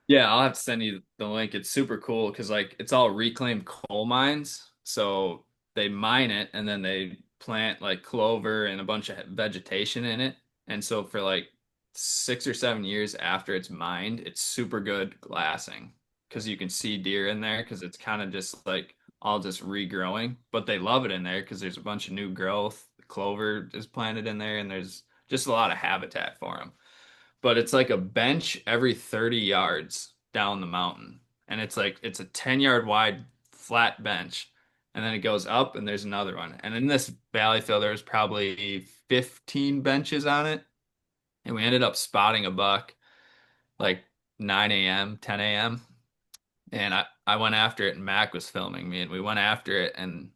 Yeah, I'll have to send you the link. It's super cool because like it's all reclaimed coal mines. So they mine it and then they plant like clover and a bunch of vegetation in it. And so for like 6 or 7 years after it's mined, it's super good glassing because you can see deer in there because it's kind of just like all just regrowing. But they love it in there because there's a bunch of new growth. Clover is planted in there and there's just a lot of habitat for them, but it's like a bench every 30 yards down the mountain. And it's a 10-yard wide flat bench. And then it goes up and there's another one. And in this valley field, there was probably 15 benches on it. And we ended up spotting a buck like 9 a.m., 10 a.m. And I went after it and Mac was filming me and we went after it and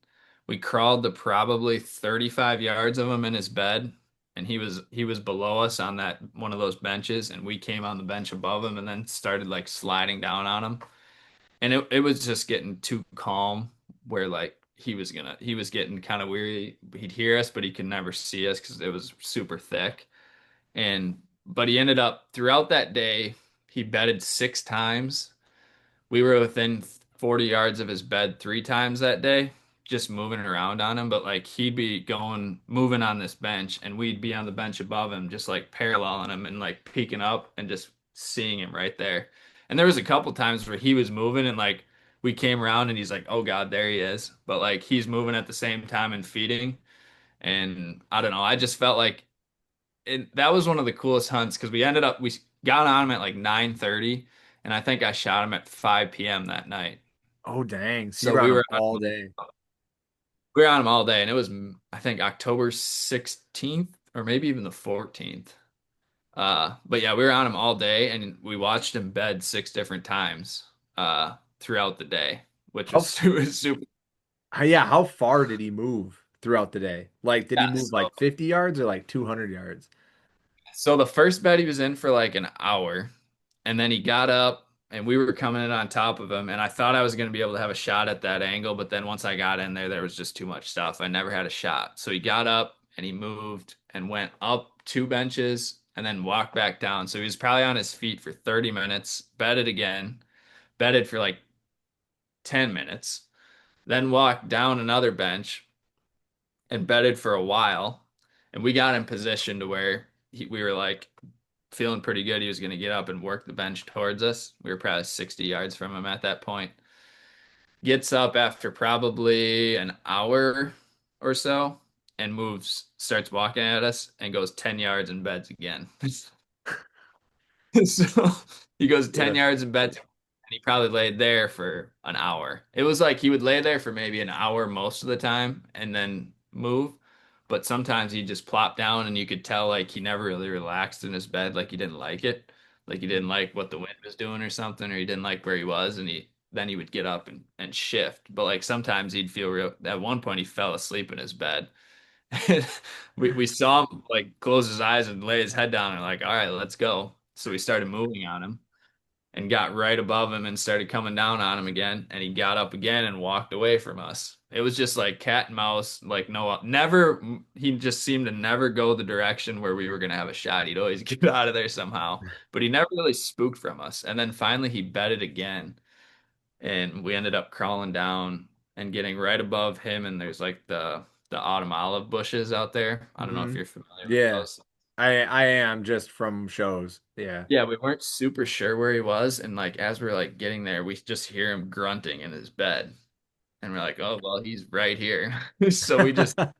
we crawled to probably 35 yards of him in his bed and he was below us on that one of those benches and we came on the bench above him and then started like sliding down on him and it was just getting too calm where like he was getting kind of weary. He'd hear us but he could never see us because it was super thick. And but he ended up throughout that day he bedded 6 times. We were within 40 yards of his bed 3 times that day, just moving around on him. But like he'd be moving on this bench, and we'd be on the bench above him, just like paralleling him and like peeking up and just seeing him right there. And there was a couple times where he was moving, and like we came around, and he's like, "Oh God, there he is!" But like he's moving at the same time and feeding. And I don't know, I just felt like that was one of the coolest hunts because we got on him at like 9:30 and I think I shot him at 5 p.m. that night. Oh dang. So you So were on we them were all day. We were on him all day, and it was I think October 16th or maybe even the 14th. But yeah, we were on him all day, and we watched him bed 6 different times throughout the day, which was How, super. yeah, how far did he move throughout the day? Like, did he Yeah, move like 50 yards or like 200 yards? so the first bed he was in for like an hour, and then he got up, and we were coming in on top of him, and I thought I was going to be able to have a shot at that angle, but then once I got in there, there was just too much stuff. I never had a shot. So he got up and he moved and went up 2 benches and then walked back down. So he was probably on his feet for 30 minutes, bedded again, bedded for like 10 minutes, then walked down another bench and bedded for a while. And we got in position to where we were like feeling pretty good. He was going to get up and work the bench towards us. We were probably 60 yards from him at that point. Gets up after probably an hour or so and moves, starts walking at us and goes 10 yards and beds again. So he goes 10 Yeah. yards in bed and he probably laid there for an hour. It was like he would lay there for maybe an hour most of the time and then move. But sometimes he'd just plop down and you could tell like he never really relaxed in his bed, like he didn't like it. Like he didn't like what the wind was doing or something, or he didn't like where he was, and he would get up and shift. But like sometimes he'd feel real at one point he fell asleep in his bed. We saw him like close his eyes and lay his head down and like, all right, let's go. So we started moving on him and got right above him and started coming down on him again. And he got up again and walked away from us. It was just like cat and mouse, like no, never, he just seemed to never go the direction where we were going to have a shot. He'd always get out of there somehow, but he never really spooked from us. And then finally he bedded again and we ended up crawling down and getting right above him. And there's like the autumn olive bushes out there. I don't know if Hmm. you're familiar with Yeah. those. I am just from shows. Yeah. Yeah, we weren't super sure where he was, and like as we are like getting there, we just hear him grunting in his bed, and we're like, "Oh well, he's right here." So we just found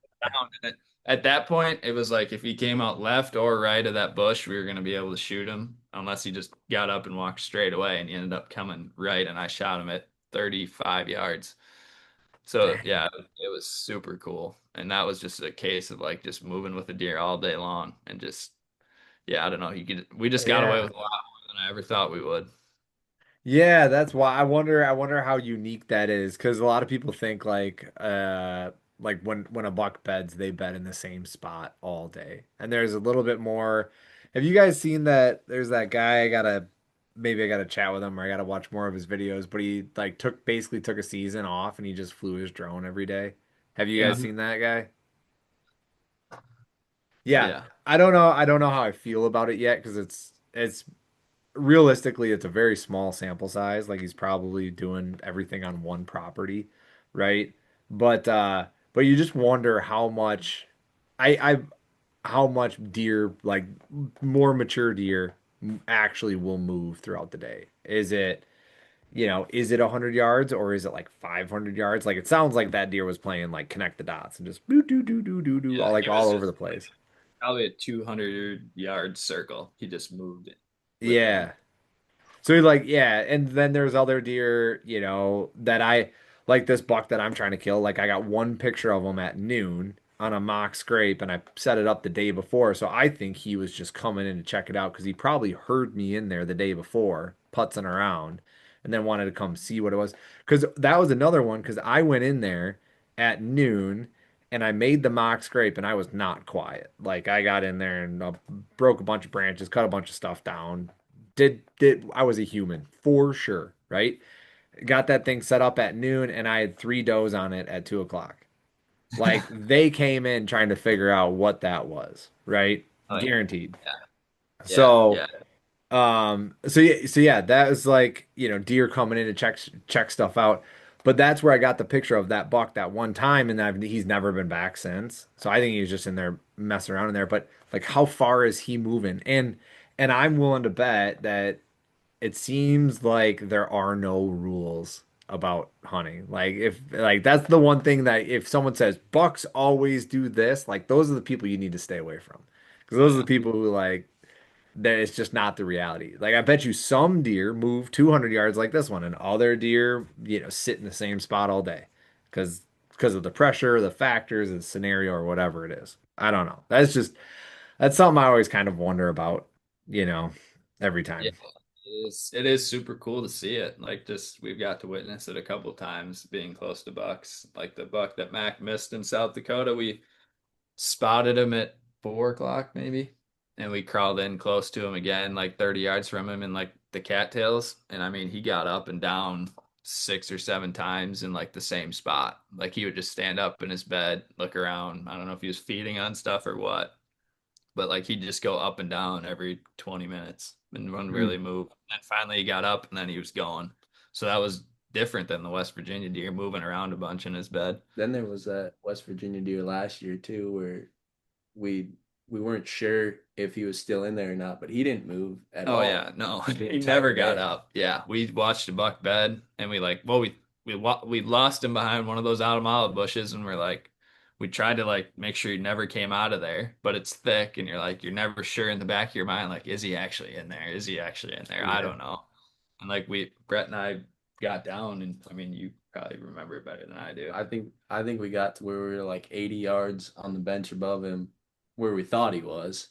it. At that point, it was like if he came out left or right of that bush, we were gonna be able to shoot him, unless he just got up and walked straight away, and he ended up coming right, and I shot him at 35 yards. So Dang. yeah, it was super cool, and that was just a case of like just moving with the deer all day long, and just yeah, I don't know. We just got away Yeah. with a lot more than I ever thought we would. Yeah, that's why I wonder how unique that is because a lot of people think like when a buck beds, they bed in the same spot all day. And there's a little bit more. Have you guys seen that there's that guy I gotta chat with him or I gotta watch more of his videos, but he like basically took a season off and he just flew his drone every day. Have you Yeah. guys seen that guy? Yeah. Yeah. I don't know how I feel about it yet because it's realistically, it's a very small sample size. Like he's probably doing everything on one property, right? But you just wonder how much I how much deer, like more mature deer, actually will move throughout the day. Is it 100 yards or is it like 500 yards? Like it sounds like that deer was playing like connect the dots and just doo doo doo doo doo doo Yeah. all like He was all over the just like place. probably a 200-yard circle. He just moved it with me. Yeah. So like, yeah, and then there's other deer, that I like this buck that I'm trying to kill. Like I got one picture of him at noon on a mock scrape and I set it up the day before. So I think he was just coming in to check it out because he probably heard me in there the day before, putzing around, and then wanted to come see what it was. Because that was another one because I went in there at noon and I made the mock scrape and I was not quiet. Like I got in there and broke a bunch of branches, cut a bunch of stuff down, did I was a human for sure, right? Got that thing set up at noon and I had three does on it at 2 o'clock. Like they came in trying to figure out what that was, right? Oh yeah. Guaranteed. Yeah. So, Yeah. so yeah, that was like, deer coming in to check stuff out. But that's where I got the picture of that buck that one time, and he's never been back since. So I think he was just in there messing around in there. But like, how far is he moving? And I'm willing to bet that it seems like there are no rules about hunting. Like if like that's the one thing that if someone says bucks always do this, like those are the people you need to stay away from. Because Oh those are the yeah. people who like that it's just not the reality. Like I bet you some deer move 200 yards like this one and other deer, sit in the same spot all day. Because because of the pressure, the factors, the scenario, or whatever it is. I don't know. That's something I always kind of wonder about, you know, every Yeah, time. it is super cool to see it. Like just we've got to witness it a couple times being close to bucks. Like the buck that Mac missed in South Dakota, we spotted him at 4 o'clock maybe, and we crawled in close to him again, like 30 yards from him in like the cattails. And I mean, he got up and down 6 or 7 times in like the same spot. Like he would just stand up in his bed, look around. I don't know if he was feeding on stuff or what, but like he'd just go up and down every 20 minutes and wouldn't Hmm. really move. And finally he got up and then he was going. So that was different than the West Virginia deer moving around a bunch in his bed. Then there was that West Virginia deer last year too, where we we weren't sure if he was still in there or not, but he didn't move at Oh all yeah, no, the he never entire got day. up. Yeah, we watched a buck bed, and we lost him behind one of those autumn olive bushes, and we tried to like make sure he never came out of there, but it's thick, and you're never sure in the back of your mind, like, is he actually in there? Is he actually in there? I Yeah. don't know. And like Brett and I got down, and I mean, you probably remember it better than I do. I think we got to where we were like 80 yards on the bench above him, where we thought he was,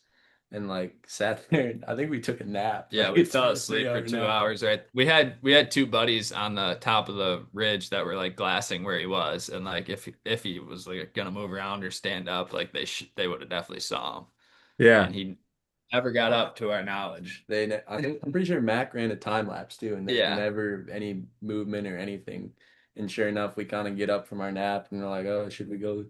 and like sat there. And I think we took a nap. Yeah, Like we it's fell like a three asleep for hour two nap. hours, right? We had two buddies on the top of the ridge that were like glassing where he was, and like if he was like gonna move around or stand up, like they would have definitely saw him, Yeah. and he never got up to our knowledge. I'm pretty sure Mac ran a time lapse too, and Yeah. never any movement or anything. And sure enough, we kind of get up from our nap and we're like, oh, should we go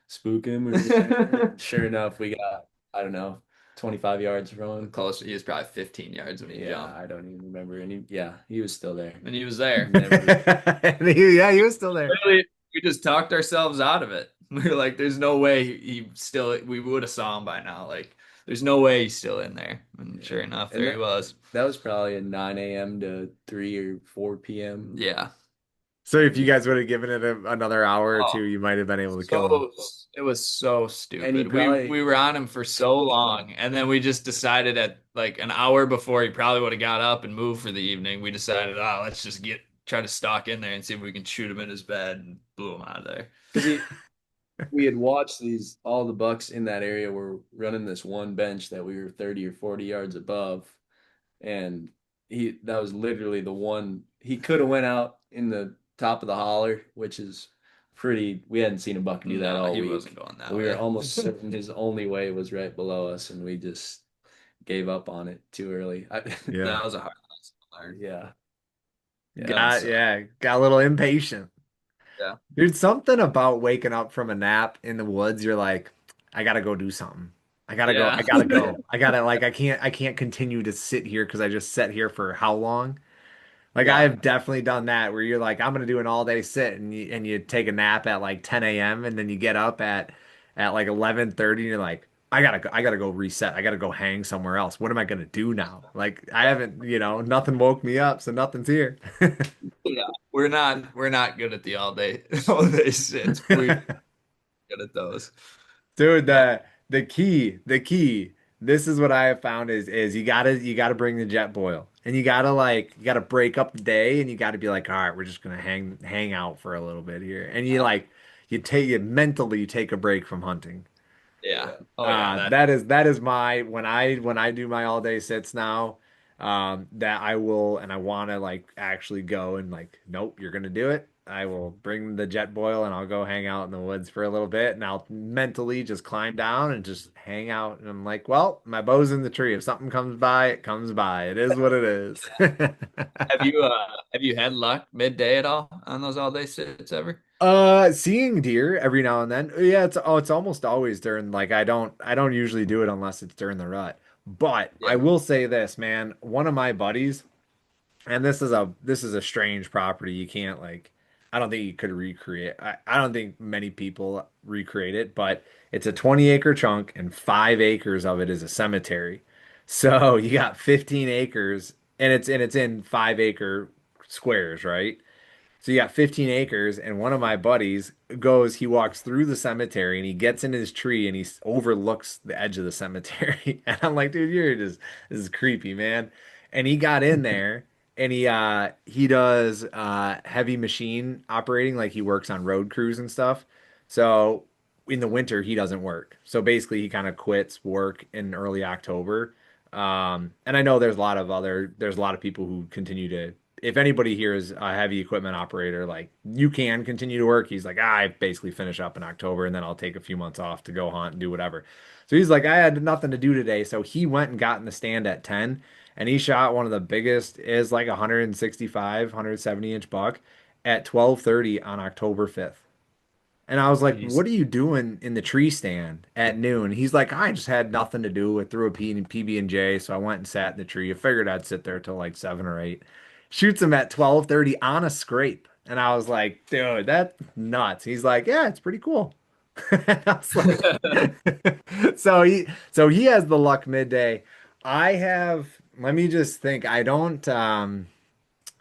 spook him or whatever? Sure enough, we got, I don't know, 25 yards from him. Close. He was probably 15 yards when he Yeah, jumped, I don't even remember. And yeah, he was still there. and he was there. Never. Yeah, he was still there. Literally, we just talked ourselves out of it. We were like, "There's no way he still. We would have saw him by now. Like, there's no way he's still in there." And Yeah. sure enough, And there he was. that was probably a 9 a.m. to 3 or 4 p.m. Yeah. So if you guys would have given it another hour or two, Oh, you might have been able to kill him. so it was so And he stupid. probably, We were on him for so long, and then we just decided at like an hour before he probably would have got up and moved for the evening. We decided, oh, let's just try to stalk in there and see if we can shoot him in his bed, and blew him out of there. because we had watched all the bucks in that area were running this one bench that we were 30 or 40 yards above, and that was literally the one he could have went out in the top of the holler, which is pretty. We hadn't seen a buck do that No, all he week. wasn't going that We were way. almost certain his only way was right below us, and we just gave up on it too early. Yeah. That was a hard lesson to learn. Yeah, yeah. Done Got so. yeah, got a little impatient. Yeah. Dude, something about waking up from a nap in the woods, you're like, I gotta go do something. I gotta go. I Yeah. gotta go. I gotta like I can't continue to sit here because I just sat here for how long? Like I Yeah. have definitely done that where you're like, I'm gonna do an all day sit and you take a nap at like 10 a.m. and then you get up at like 11:30 and you're like, I gotta go reset. I gotta go hang somewhere else. What am I gonna do now? Like I haven't, nothing woke me up, so nothing's here. Yeah. We're not good at the all day sits. We're good at those. Dude, Yeah. the key, this is what I have found is you gotta bring the jet boil. And you gotta break up the day and you gotta be like, all right, we're just gonna hang out for a little bit here. And you take a break from hunting. Yeah. Yeah. Oh yeah. That is my when I do my all day sits now, that I will and I want to like actually go and like, nope, you're gonna do it. I will bring the jet boil and I'll go hang out in the woods for a little bit and I'll mentally just climb down and just hang out. And I'm like, well, my bow's in the tree. If something comes by, it comes by. It is what it is. Have you had luck midday at all on those all day sits ever? Seeing deer every now and then. Yeah, it's almost always during like I don't usually do it unless it's during the rut. But I Yeah. will say this, man, one of my buddies, and this is a strange property. You can't like I don't think you could recreate. I don't think many people recreate it, but it's a 20-acre chunk and 5 acres of it is a cemetery. So you got 15 acres and it's in 5 acre squares, right? So you got 15 acres, and one of my buddies he walks through the cemetery and he gets in his tree and he overlooks the edge of the cemetery. And I'm like, dude, this is creepy, man. And he got in there and he does heavy machine operating, like he works on road crews and stuff. So in the winter he doesn't work. So basically he kind of quits work in early October. And I know there's a lot of people who continue to, if anybody here is a heavy equipment operator, like you can continue to work. He's like, I basically finish up in October and then I'll take a few months off to go hunt and do whatever. So he's like, I had nothing to do today. So he went and got in the stand at 10 and he shot one of the biggest, is like 165, 170 inch buck at 12:30 on October 5th. And I was like, Jeez. what are you doing in the tree stand at noon? He's like, I just had nothing to do. I threw a PB&J, so I went and sat in the tree. I figured I'd sit there till like 7 or 8. Shoots him at 12:30 on a scrape. And I was like, dude, that's nuts. He's like, yeah, it's pretty cool. And I was like, so he has the luck midday. I have, let me just think. I don't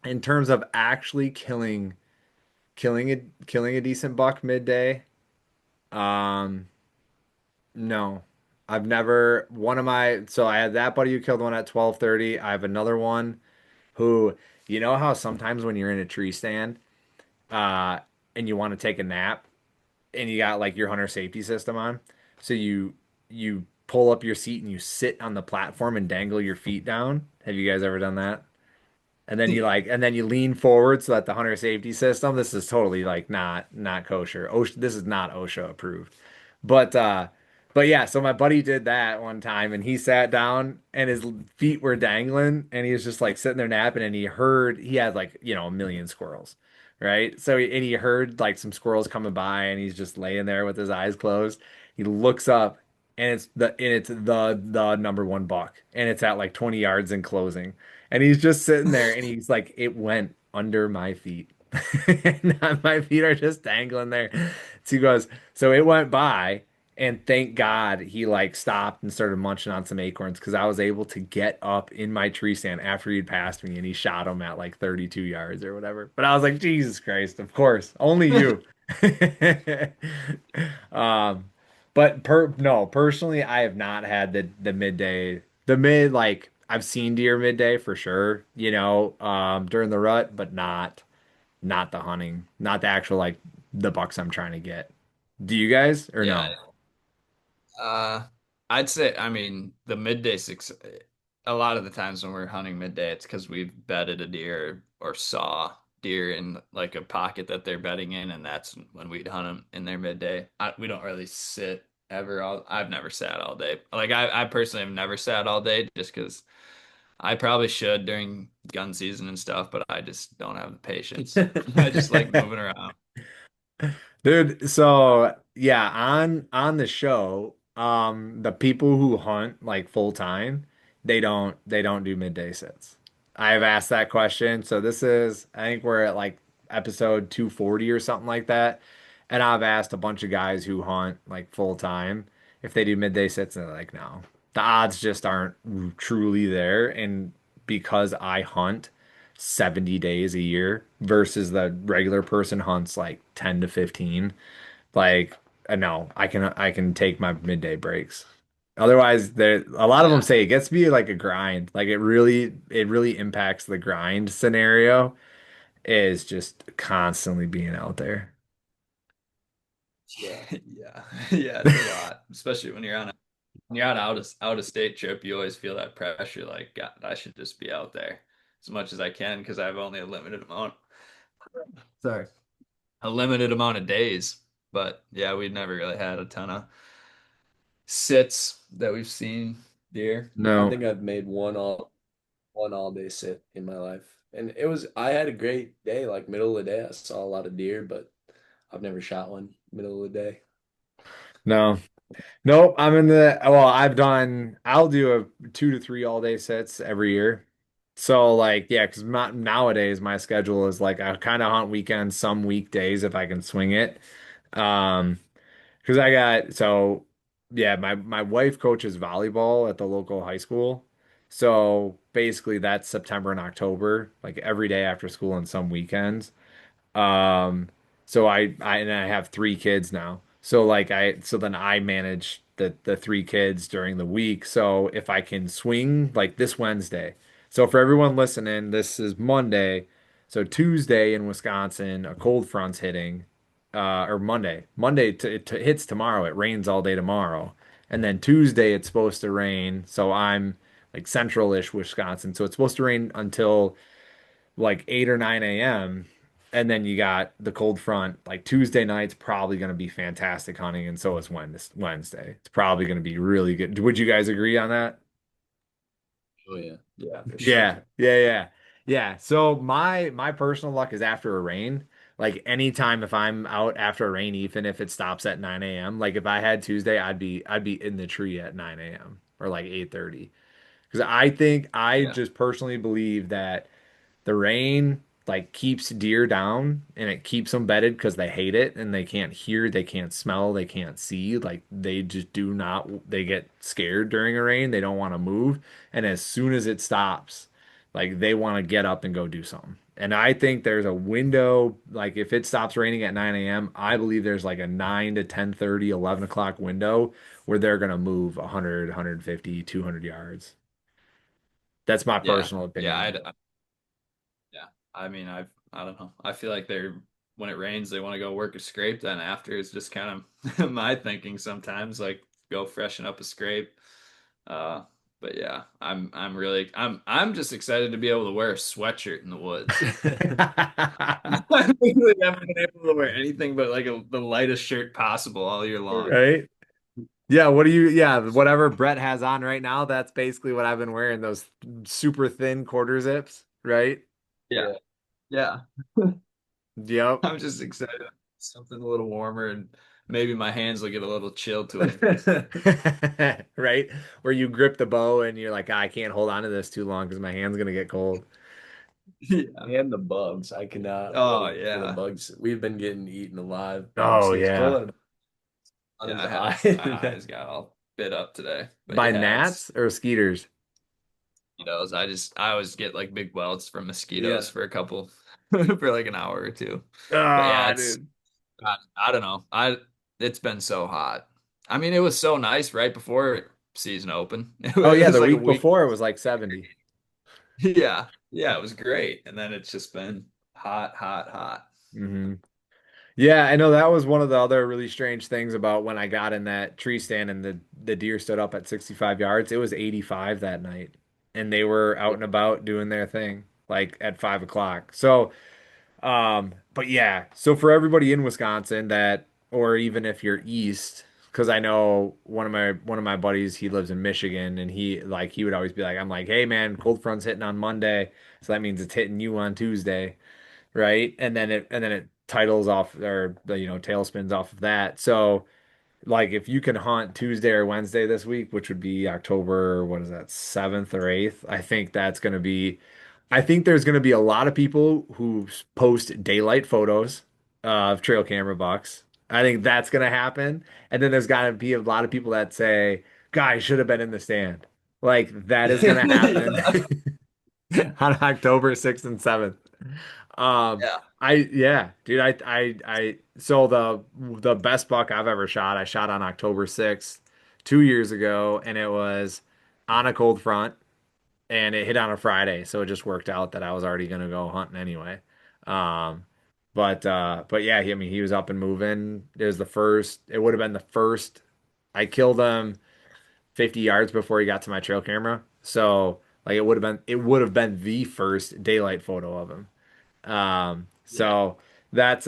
in terms of actually killing a decent buck midday. Um, no. I've never one of my so I had that buddy who killed one at 12:30. I have another one who, you know how sometimes when you're in a tree stand, uh, and you want to take a nap and you got like your hunter safety system on, so you pull up your seat and you sit on the platform and dangle your feet down. Have you guys ever done that? And then you lean forward so that the hunter safety system, this is totally like not kosher. OSHA, this is not OSHA approved. But but yeah, so my buddy did that one time and he sat down and his feet were dangling and he was just like sitting there napping and he had like, a million squirrels, right? And he heard like some squirrels coming by and he's just laying there with his eyes closed. He looks up and it's the number one buck and it's at like 20 yards in closing. And he's just sitting there and he's like, it went under my feet. And my feet are just dangling there. So he goes, so it went by, and thank God he like stopped and started munching on some acorns because I was able to get up in my tree stand after he'd passed me and he shot him at like 32 yards or whatever. But I was like, Jesus Christ, of course, only you. Um, but no, personally, I have not had the midday, the mid like I've seen deer midday for sure, during the rut, but not the hunting, not the actual like the bucks I'm trying to get. Do you guys or Yeah. no? Uh, I'd say, I mean, the midday six, a lot of the times when we're hunting midday, it's because we've bedded a deer or saw deer in like a pocket that they're bedding in, and that's when we'd hunt them in their midday. We don't really sit ever. I've never sat all day. Like, I personally have never sat all day just because I probably should during gun season and stuff, but I just don't have the patience. I just like moving around. Dude, so yeah, on the show, the people who hunt like full time, they don't do midday sits. I've asked that question. So this is, I think we're at like episode 240 or something like that. And I've asked a bunch of guys who hunt like full time if they do midday sits, and they're like, no. The odds just aren't truly there. And because I hunt 70 days a year versus the regular person hunts like 10 to 15. Like, no, I can take my midday breaks. Otherwise, there a lot of them Yeah. say it gets to be like a grind. Like it really impacts the grind scenario is just constantly being out there. Yeah. Yeah. Yeah, it's a lot, especially when you're on out of state trip, you always feel that pressure like God, I should just be out there as much as I can because I have only sorry, a limited amount of days. But yeah, we've never really had a ton of sits that we've seen deer. I No. think I've made one all day sit in my life. And I had a great day, like middle of the day. I saw a lot of deer, but I've never shot one middle of the day. No. Nope, I'll do a 2 to 3 all day sets every year. So like, yeah, because nowadays my schedule is like I kind of hunt weekends, some weekdays if I can swing it. Um, because yeah, my wife coaches volleyball at the local high school. So basically that's September and October, like every day after school and some weekends. Um, so I have 3 kids now. So then I manage the 3 kids during the week. So if I can swing like this Wednesday. So for everyone listening, this is Monday. So Tuesday in Wisconsin, a cold front's hitting, or Monday. Monday it hits tomorrow. It rains all day tomorrow, and then Tuesday it's supposed to rain. So I'm like central-ish Wisconsin. So it's supposed to rain until like 8 or 9 a.m. And then you got the cold front. Like Tuesday night's probably going to be fantastic hunting, and so is Wednesday. It's probably going to be really good. Would you guys agree on that? Oh yeah. Yeah, for sure. Yeah, yeah. Yeah. So my personal luck is after a rain. Like anytime if I'm out after a rain, even if it stops at 9 a.m. Like if I had Tuesday, I'd be in the tree at 9 a.m. or like 8:30. Because I Yeah. just personally believe that the rain like keeps deer down and it keeps them bedded because they hate it and they can't hear, they can't smell, they can't see. Like they just do not, they get scared during a rain. They don't want to move. And as soon as it stops, like they want to get up and go do something. And I think there's a window, like if it stops raining at 9 a.m., I believe there's like a 9 to 10:30, 11 o'clock window where they're going to move 100, 150, 200 yards. That's my Yeah. personal Yeah. opinion. Yeah. I mean, I don't know. I feel like they're when it rains, they want to go work a scrape. Then after is just kind of my thinking sometimes, like go freshen up a scrape. Uh, but yeah, I'm just excited to be able to wear a sweatshirt in the woods. I really haven't been able to wear anything but like the lightest shirt possible all year long. Right? Yeah, what do you, yeah, whatever Brett has on right now, that's basically what I've been wearing, those super thin quarter zips, right? Yeah. Yeah. Yep. I'm just excited. Something a little warmer and maybe my hands will get a little chill to it. Right? Where you grip the bow and you're like, "Ah, I can't hold on to this too long because my hand's gonna get cold." Yeah. And the bugs. I cannot Oh wait for the yeah. bugs. We've been getting eaten alive by Oh mosquitoes. yeah. Well, on Yeah, his I had my eye. eyes got all bit up today. But By yeah, it's gnats or skeeters? mosquitoes. I always get like big welts from Yeah. mosquitoes for a couple for like an hour or two. But yeah, Ah, it's dude. I don't know. I It's been so hot. I mean, it was so nice right before season open. It Oh yeah, was the like a week week. before it was like 70. Yeah. Yeah, it was great. And then it's just been hot, hot, hot. Hmm. Yeah, I know that was one of the other really strange things about when I got in that tree stand and the deer stood up at 65 yards. It was 85 that night, and they were out and about doing their thing like at 5 o'clock. So, but yeah, so for everybody in Wisconsin that, or even if you're east, because I know one of my buddies, he lives in Michigan, and he would always be like, I'm like, hey man, cold front's hitting on Monday, so that means it's hitting you on Tuesday, right? And then it titles off or tailspins off of that. So like if you can hunt Tuesday or Wednesday this week, which would be October, what is that, 7th or 8th, I think there's gonna be a lot of people who post daylight photos of trail camera bucks. I think that's gonna happen. And then there's gotta be a lot of people that say, guys should have been in the stand. Like that is gonna happen Yeah. on October 6th and 7th. Yeah. Yeah, dude, so the best buck I've ever shot, I shot on October 6th 2 years ago, and it was on a cold front, and it hit on a Friday, so it just worked out that I was already gonna go hunting anyway. Um, but yeah, I mean, he was up and moving. It would have been the first. I killed him 50 yards before he got to my trail camera, so like it would have been the first daylight photo of him. Yeah. So that's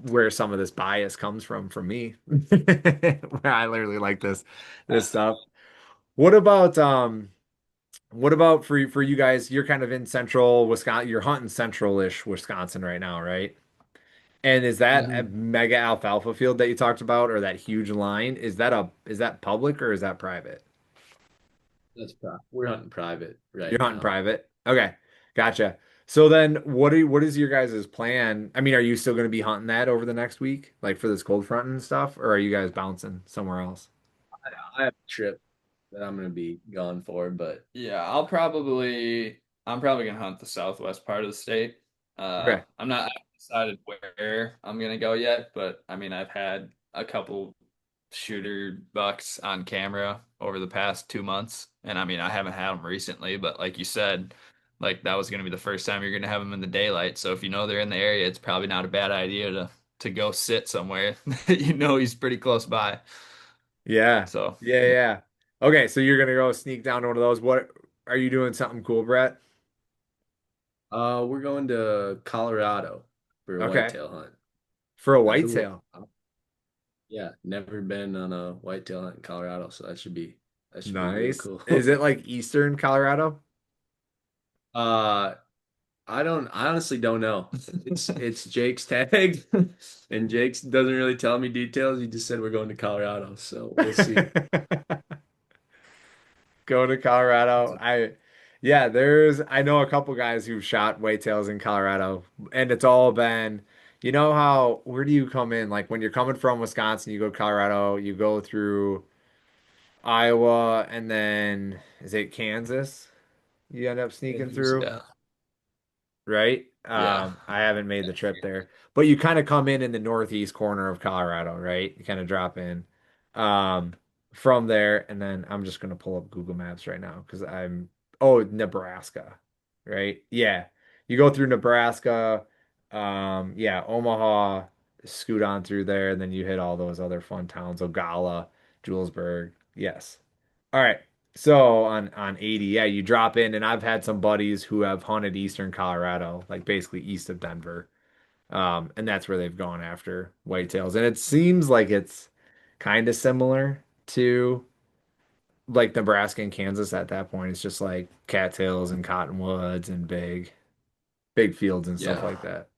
where some of this bias comes from me. Where I literally like this stuff. What about for you guys? You're kind of in central Wisconsin. You're hunting central-ish Wisconsin right now, right? And is that a Mhm. mega alfalfa field that you talked about, or that huge line? Is that public or is that private? We're hunting private You're right hunting now. private. Okay, gotcha. So then, what is your guys' plan? I mean, are you still going to be hunting that over the next week, like for this cold front and stuff, or are you guys bouncing somewhere else? I have a trip that I'm gonna be gone for, but Yeah, I'm probably gonna hunt the southwest part of the state. Okay. I haven't decided where I'm gonna go yet, but I mean I've had a couple shooter bucks on camera over the past 2 months. And I mean, I haven't had them recently, but like you said, like that was going to be the first time you're going to have them in the daylight. So if you know they're in the area, it's probably not a bad idea to go sit somewhere that you know he's pretty close by. Yeah. So Yeah, yeah. Okay, so you're gonna go sneak down to one of those. What are you doing something cool, Brett? We're going to Colorado for a Okay. whitetail hunt. For a I've been, whitetail. yeah, never been on a whitetail hunt in Colorado, so that should be real Nice. cool. Is it like Eastern Colorado? Uh, I honestly don't know. It's Jake's tag, and Jake's doesn't really tell me details. He just said we're going to Colorado, so we'll see. Go to Colorado. Yeah, I know a couple guys who've shot whitetails in Colorado, and it's all been, you know how, where do you come in? Like when you're coming from Wisconsin, you go to Colorado, you go through Iowa, and then is it Kansas? You end up sneaking through, Yeah, right? yeah, I haven't made the trip there, but you kind of come in the northeast corner of Colorado, right? You kind of drop in um, from there, and then I'm just gonna pull up Google Maps right now because oh, Nebraska, right? Yeah, you go through Nebraska, yeah, Omaha, scoot on through there, and then you hit all those other fun towns, Ogalla, Julesburg. Yes. All right. So on 80, yeah, you drop in, and I've had some buddies who have hunted Eastern Colorado, like basically east of Denver. And that's where they've gone after whitetails. And it seems like it's kind of similar to like Nebraska and Kansas at that point. It's just like cattails and cottonwoods and big fields and stuff yeah. like that.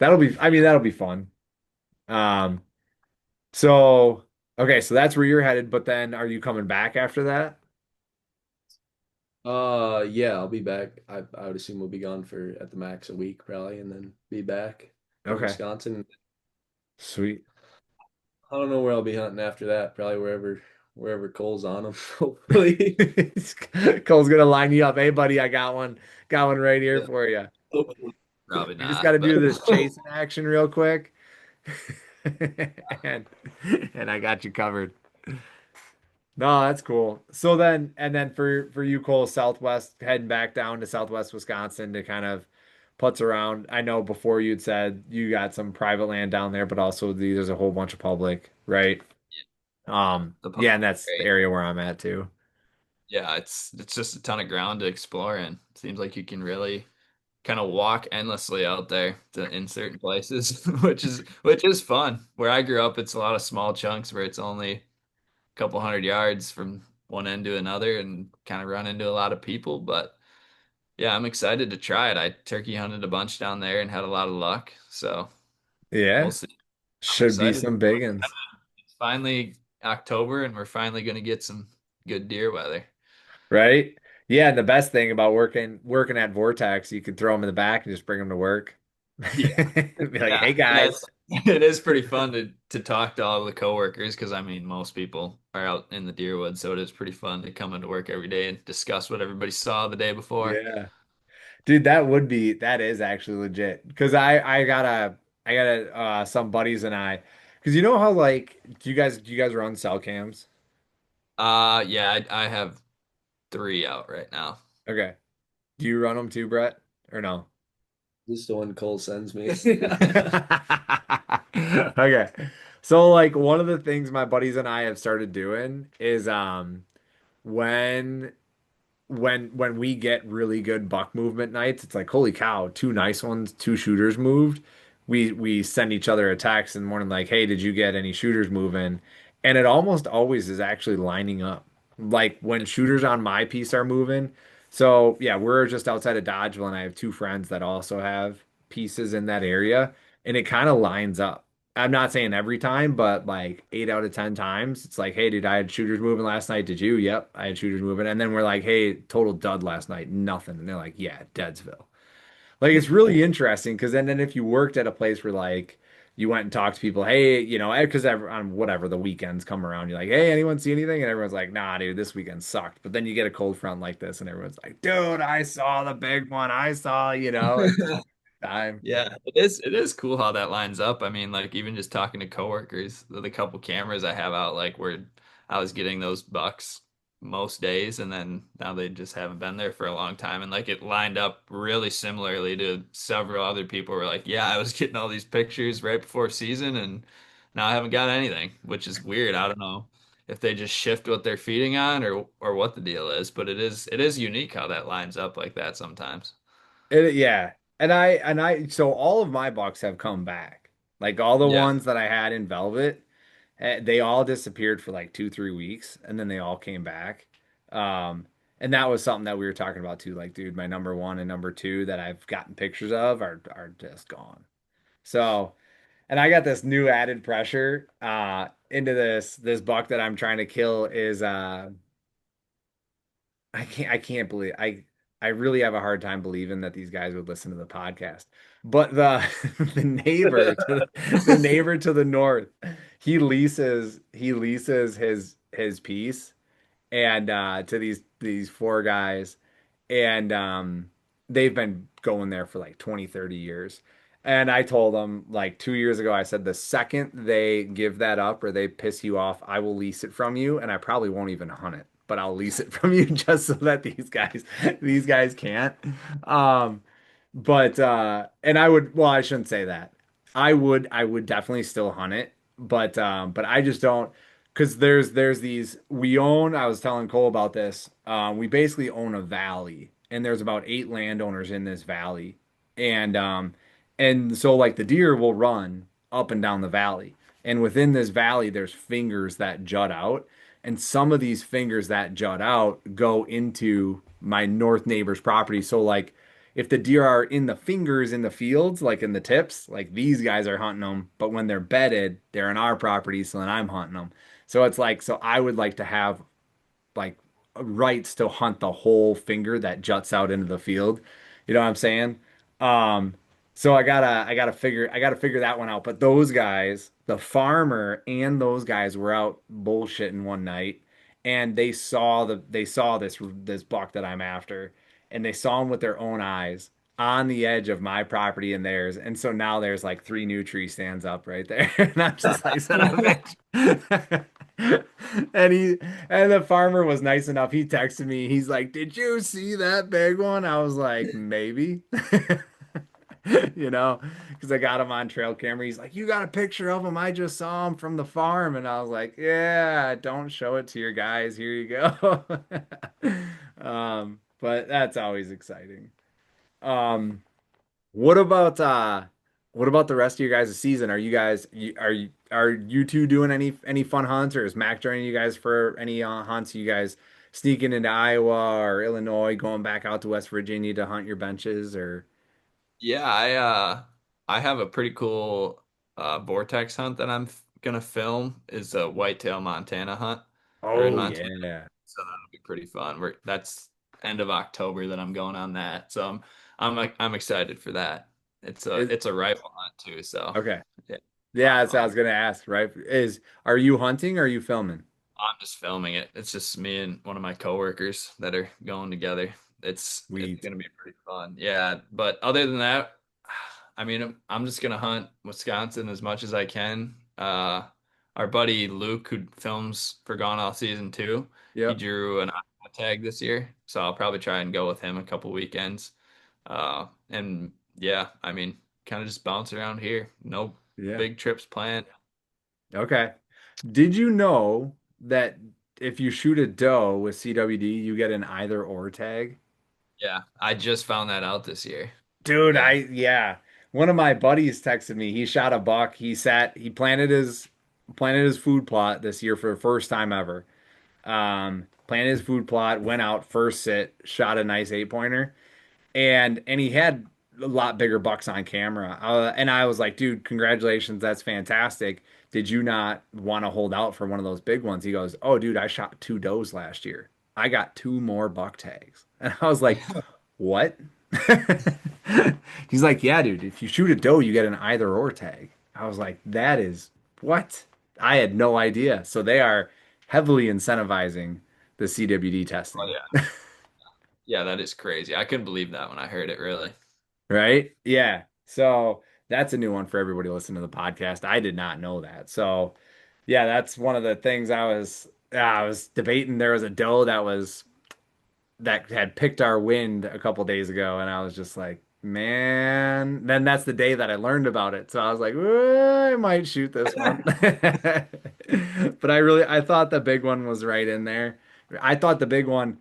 I mean, that'll be fun. Um, so okay, so that's where you're headed, but then are you coming back after that? Yeah, I'll be back. I would assume we'll be gone for at the max a week probably, and then be back in Okay. Wisconsin. Sweet. I don't know where I'll be hunting after that. Probably wherever Cole's on them. Hopefully. Cole's gonna line you up. Hey, buddy, I got one right here Yeah. for you. Hopefully. probably You just got not, to but do this chasing action real quick, and and I got you covered. No, that's cool. So then, and then for you, Cole, Southwest, heading back down to Southwest Wisconsin to kind of putz around. I know before you'd said you got some private land down there, but also there's a whole bunch of public, right? the public Yeah, and is that's the great. area where I'm at too. Yeah, it's just a ton of ground to explore and seems like you can really kind of walk endlessly out there in certain places, which is fun. Where I grew up, it's a lot of small chunks where it's only a couple hundred yards from one end to another and kind of run into a lot of people. But yeah, I'm excited to try it. I turkey hunted a bunch down there and had a lot of luck. So we'll Yeah, see. I'm should be excited. some big ones. It's finally October and we're finally going to get some good deer weather. Right? Yeah, and the best thing about working at Vortex, you could throw them in the back and just bring them to work. Yeah. Be like, Yeah, hey yeah, guys. it is pretty fun to talk to all the coworkers because I mean most people are out in the deer woods, so it is pretty fun to come into work every day and discuss what everybody saw the day before. Yeah. Dude, that is actually legit. Because I got a some buddies and because you know how like do you guys run cell cams? Yeah, I have three out right now. Okay. Do you run them too, Brett? Or no? Just the one Cole sends me. Okay. So like one of the things my buddies and I have started doing is when when we get really good buck movement nights, it's like, holy cow, two nice ones, two shooters moved. We send each other a text in the morning like, hey, did you get any shooters moving? And it almost always is actually lining up. Like when shooters on my piece are moving. So yeah, we're just outside of Dodgeville and I have two friends that also have pieces in that area and it kind of lines up. I'm not saying every time, but like 8 out of 10 times, it's like, hey, dude, I had shooters moving last night. Did you? Yep, I had shooters moving. And then we're like, hey, total dud last night. Nothing. And they're like, yeah, Deadsville. Like it's really interesting because then if you worked at a place where like you went and talked to people, hey, you know, because on whatever the weekends come around, you're like, hey, anyone see anything? And everyone's like, nah, dude, this weekend sucked. But then you get a cold front like this, and everyone's like, dude, I saw the big one. I saw, you know, time. Yeah, it is cool how that lines up. I mean, like even just talking to coworkers, the couple cameras I have out, like where I was getting those bucks most days, and then now they just haven't been there for a long time. And like it lined up really similarly to several other people were like, yeah, I was getting all these pictures right before season, and now I haven't got anything, which is weird. I don't know if they just shift what they're feeding on or what the deal is, but it is unique how that lines up like that sometimes. Yeah. So all of my bucks have come back. Like all the Yeah. ones that I had in Velvet, they all disappeared for like 2, 3 weeks and then they all came back. Um, and that was something that we were talking about too. Like, dude, my number one and number two that I've gotten pictures of are just gone. So, and I got this new added pressure into this buck that I'm trying to kill is I can't believe I really have a hard time believing that these guys would listen to the podcast. But the the neighbor to the north, he leases his piece and to these four guys and they've been going there for like 20, 30 years. And I told them like 2 years ago, I said the second they give that up or they piss you off, I will lease it from you and I probably won't even hunt it, but I'll lease it from you just so that these guys can't. Um but and I would well, I shouldn't say that. I would definitely still hunt it, but I just don't because there's these we own. I was telling Cole about this. We basically own a valley, and there's about 8 landowners in this valley, and so like the deer will run up and down the valley, and within this valley there's fingers that jut out, and some of these fingers that jut out go into my north neighbor's property. So like if the deer are in the fingers in the fields, like in the tips, like these guys are hunting them, but when they're bedded, they're in our property, so then I'm hunting them. So it's like, so I would like to have like rights to hunt the whole finger that juts out into the field. You know what I'm saying? Um, so I gotta figure that one out. But those guys, the farmer and those guys were out bullshitting one night and they saw this buck that I'm after and they saw him with their own eyes on the edge of my property and theirs. And so now there's like 3 new tree stands up right there. And I'm just like, son of a bitch. And the farmer was nice enough. He texted me. He's like, "Did you see that big one?" I was like, "Maybe." Because I got him on trail camera. He's like, "You got a picture of him? I just saw him from the farm." And I was like, "Yeah, don't show it to your guys. Here you go." But that's always exciting. Um, what about the rest of your guys' season? Are you guys are you two doing any fun hunts or is Mac joining you guys for any hunts? You guys sneaking into Iowa or Illinois, going back out to West Virginia to hunt your benches or Yeah, I have a pretty cool vortex hunt that gonna film is a whitetail Montana hunt or in oh Montana. yeah. So that'll be pretty fun. That's end of October that I'm going on that. So I'm excited for that. It's a Is it's a rifle hunt too, so okay. yeah, a lot Yeah, of that's what I fun. was gonna ask, right? Are you hunting or are you filming? I'm just filming it. It's just me and one of my coworkers that are going together. It's Sweet. gonna be pretty fun. Yeah, but other than that, I mean, I'm just gonna hunt Wisconsin as much as I can. Our buddy Luke, who films for Gone All Season 2, he Yep. drew an Iowa tag this year, so I'll probably try and go with him a couple weekends. And yeah, I mean, kind of just bounce around here. No Yeah. big trips planned. Okay. Did you know that if you shoot a doe with CWD, you get an either or tag? Yeah, I just found that out this year. Dude, Yeah. yeah. One of my buddies texted me. He shot a buck. He planted his food plot this year for the first time ever. Planted his food plot, went out first sit, shot a nice 8 pointer, and he had a lot bigger bucks on camera. And I was like, dude, congratulations, that's fantastic. Did you not want to hold out for one of those big ones? He goes, oh, dude, I shot 2 does last year. I got 2 more buck tags. And I was like, what? He's like, yeah, dude, if you shoot a doe, you get an either or tag. I was like, that is what? I had no idea. So they are heavily incentivizing the CWD Oh testing, yeah. Yeah, that is crazy. I couldn't believe that when I heard it, really. right? Yeah. So that's a new one for everybody listening to the podcast. I did not know that. So yeah, that's one of the things I was debating. There was a doe that had picked our wind a couple days ago, and I was just like, man. Then that's the day that I learned about it. So I was like, I might shoot this one. But I thought the big one was right in there. I thought the big one.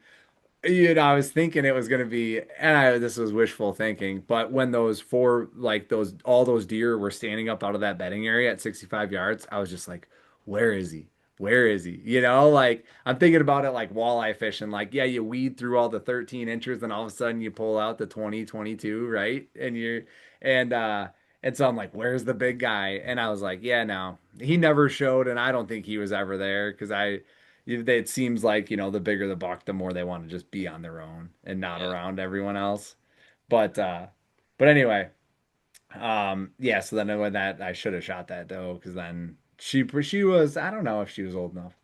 I was thinking it was going to be, this was wishful thinking, but when those four, like all those deer were standing up out of that bedding area at 65 yards, I was just like, where is he? Where is he? Like I'm thinking about it like walleye fishing. Like, yeah, you weed through all the 13 inches, and all of a sudden you pull out the 20, 22, right? And, uh, and so I'm like, where's the big guy? And I was like, yeah, no, he never showed, and I don't think he was ever there because it seems like, the bigger the buck, the more they want to just be on their own and not Yeah. around everyone else. But but anyway, yeah, so then when that I should have shot that doe because then she was, I don't know if she was old enough.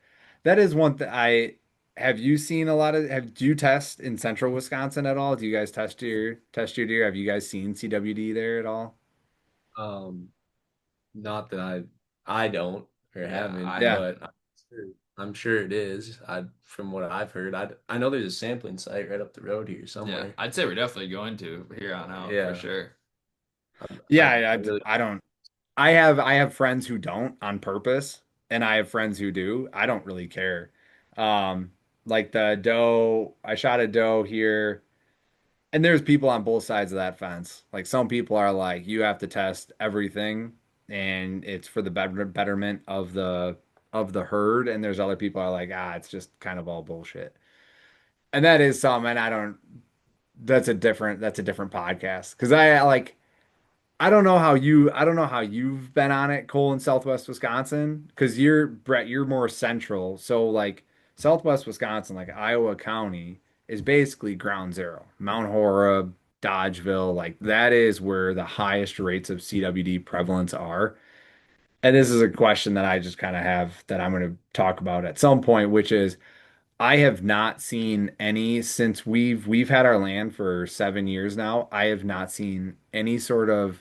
That is one thing I have you seen a lot of do you test in central Wisconsin at all? Do you guys test your deer? Have you guys seen CWD there at all? Um, Not that I don't or Yeah, haven't, I Yeah. but I'm sure it is. From what I've heard, I know there's a sampling site right up the road here yeah, somewhere. I'd say we're definitely going to here on out for Yeah, sure. Yeah, I really I don't I have friends who don't on purpose, and I have friends who do. I don't really care. Um, like the doe, I shot a doe here, and there's people on both sides of that fence. Like some people are like, you have to test everything, and it's for the betterment of the herd, and there's other people are like, it's just kind of all bullshit. And that is something I don't. That's a different podcast because I like. I don't know how you've been on it, Cole, in Southwest Wisconsin, because Brett, you're more central. So like Southwest Wisconsin, like Iowa County is basically ground zero. Mount Horeb, Dodgeville, like that is where the highest rates of CWD prevalence are. And this is a question that I just kind of have that I'm going to talk about at some point, which is I have not seen any since we've had our land for 7 years now. I have not seen any sort of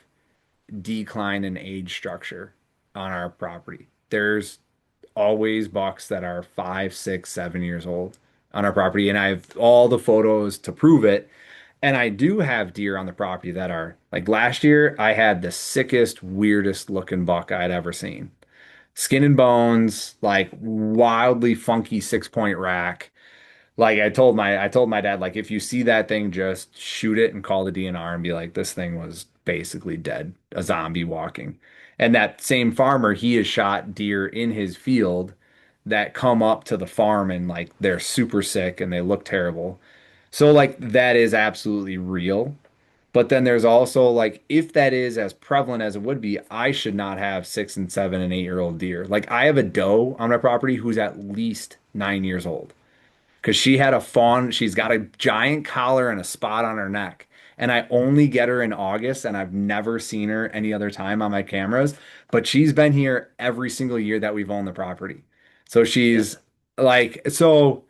decline in age structure on our property. There's always bucks that are 5, 6, 7 years old on our property, and I have all the photos to prove it. And I do have deer on the property that are like last year, I had the sickest, weirdest looking buck I'd ever seen. Skin and bones, like wildly funky 6 point rack. Like I told my dad, like if you see that thing, just shoot it and call the DNR and be like, this thing was basically dead, a zombie walking. And that same farmer, he has shot deer in his field that come up to the farm and like they're super sick and they look terrible. So like that is absolutely real. But then there's also like if that is as prevalent as it would be, I should not have 6 and 7 and 8 year old deer. Like I have a doe on my property who's at least 9 years old because she had a fawn. She's got a giant collar and a spot on her neck. And I only get her in August, and I've never seen her any other time on my cameras. But she's been here every single year that we've owned the property. So yeah. she's like, so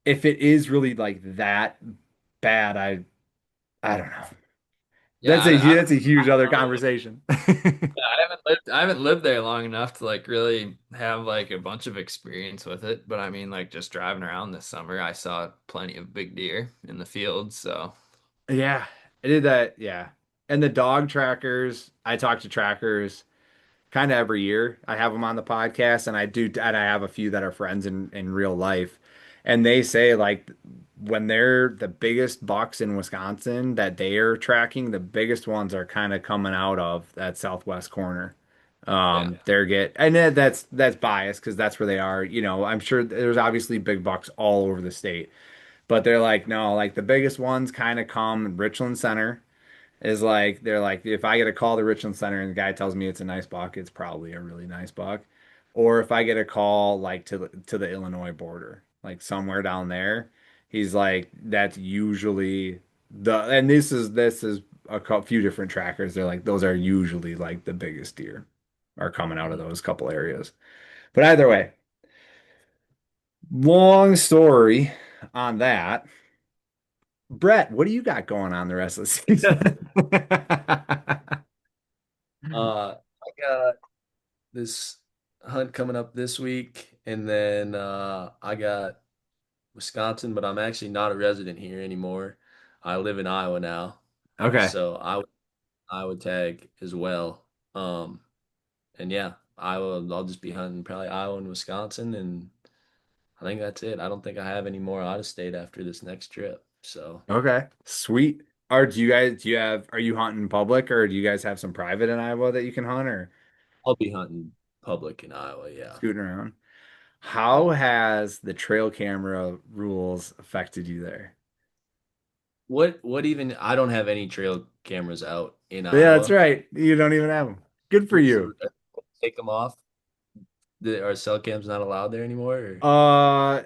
if it is really like that bad, I don't know. Yeah, That's a huge I other don't really. conversation. Yeah, I haven't lived there long enough to like really have like a bunch of experience with it. But I mean, like just driving around this summer, I saw plenty of big deer in the field. So Yeah, I did that. Yeah. And the dog trackers, I talk to trackers kind of every year. I have them on the podcast, and I have a few that are friends in real life. And they say like when they're the biggest bucks in Wisconsin that they are tracking, the biggest ones are kind of coming out of that southwest corner. yeah, And that's biased because that's where they are. I'm sure there's obviously big bucks all over the state, but they're like, no, like the biggest ones kind of come in Richland Center is like they're like if I get a call to Richland Center and the guy tells me it's a nice buck, it's probably a really nice buck. Or if I get a call like to the Illinois border, like somewhere down there, he's like that's usually the and this is few different trackers. They're like those are usually like the biggest deer are coming out of those couple areas. But either way, long story on that. Brett, what do you got going on the rest of the season? I got this hunt coming up this week, and then I got Wisconsin, but I'm actually not a resident here anymore. I live in Iowa now, Okay. so I would tag as well. Um, and yeah, Iowa. I'll just be hunting probably Iowa and Wisconsin, and I think that's it. I don't think I have any more out of state after this next trip. So Okay. Sweet. Are you hunting public or do you guys have some private in Iowa that you can hunt or I'll be hunting public in Iowa. Yeah. scooting around? Yeah. How has the trail camera rules affected you there? What even? I don't have any trail cameras out in Yeah, that's Iowa. right. You don't even have them. Good for So you. take them off. Are cell cams not allowed there anymore? Or? Uh,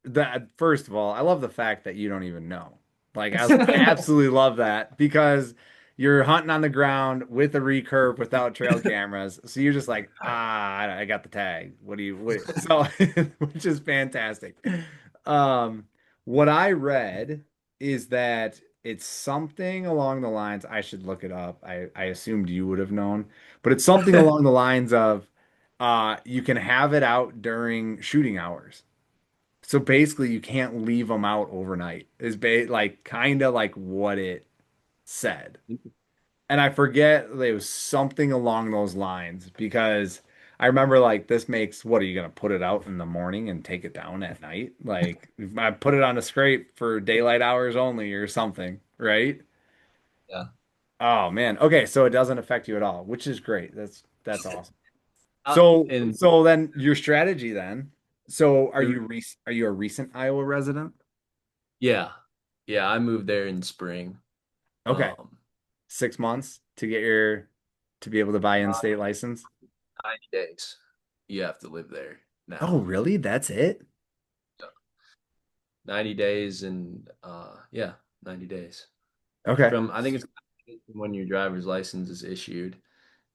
that first of all, I love the fact that you don't even know. Like, I absolutely love that because you're hunting on the ground with a recurve without trail cameras. So you're just like, I got the tag. So, which is fantastic. Um, what I read is that it's something along the lines, I should look it up. I assumed you would have known, but it's something along the lines of you can have it out during shooting hours. So basically, you can't leave them out overnight. Is like kind of like what it said. And I forget it was something along those lines because I remember like this makes what are you gonna put it out in the morning and take it down at night? Like I put it on a scrape for daylight hours only or something, right? Yeah. Oh man. Okay, so it doesn't affect you at all, which is great. That's awesome. Uh, So and so then your strategy then. So the, are you a recent Iowa resident? yeah, yeah, I moved there in spring. Okay. Um, 6 months to get your to be able to buy in-state license. 90 days. You have to live there Oh, now. really? That's it? So 90 days and yeah, 90 days. Okay. From I think it's when your driver's license is issued,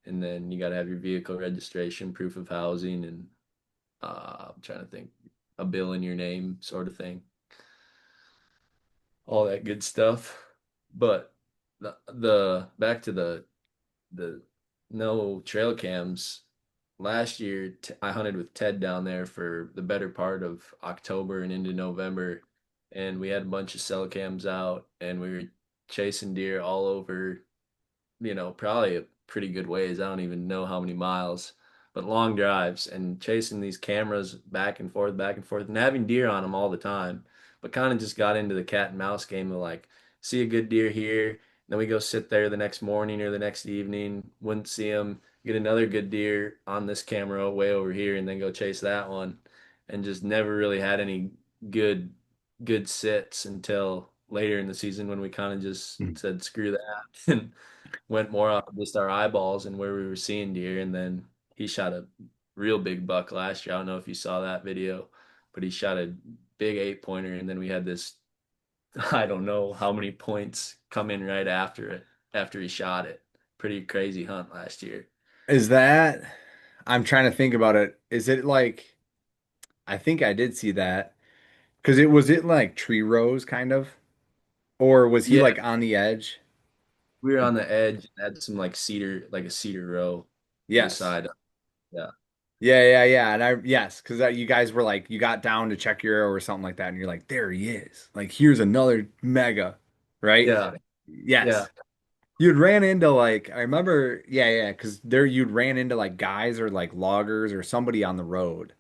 and then you got to have your vehicle registration, proof of housing, and I'm trying to think, a bill in your name, sort of thing, all that good stuff. But the back to the no trail cams. Last year, I hunted with Ted down there for the better part of October and into November, and we had a bunch of cell cams out, and we were chasing deer all over, probably a pretty good ways. I don't even know how many miles, but long drives and chasing these cameras back and forth, and having deer on them all the time. But kind of just got into the cat and mouse game of like, see a good deer here, then we go sit there the next morning or the next evening, wouldn't see them, get another good deer on this camera way over here, and then go chase that one, and just never really had any good good sits until later in the season when we kind of just Mm. said screw that and went more off of just our eyeballs and where we were seeing deer. And then he shot a real big buck last year. I don't know if you saw that video, but he shot a big 8 pointer. And then we had this, I don't know how many points come in right after it, after he shot it. Pretty crazy hunt last year. Is that I'm trying to think about it. Is it like I think I did see that because it like tree rows kind of or was he Yeah, like on the edge? we were on the edge and had some like cedar, like a cedar row Yes. beside. Yeah. Yeah. And yes, because you guys were like you got down to check your arrow or something like that, and you're like, there he is. Like here's another mega, right? Yeah. Yeah. Yes. You'd ran into like I remember, yeah, because there you'd ran into like guys or like loggers or somebody on the road.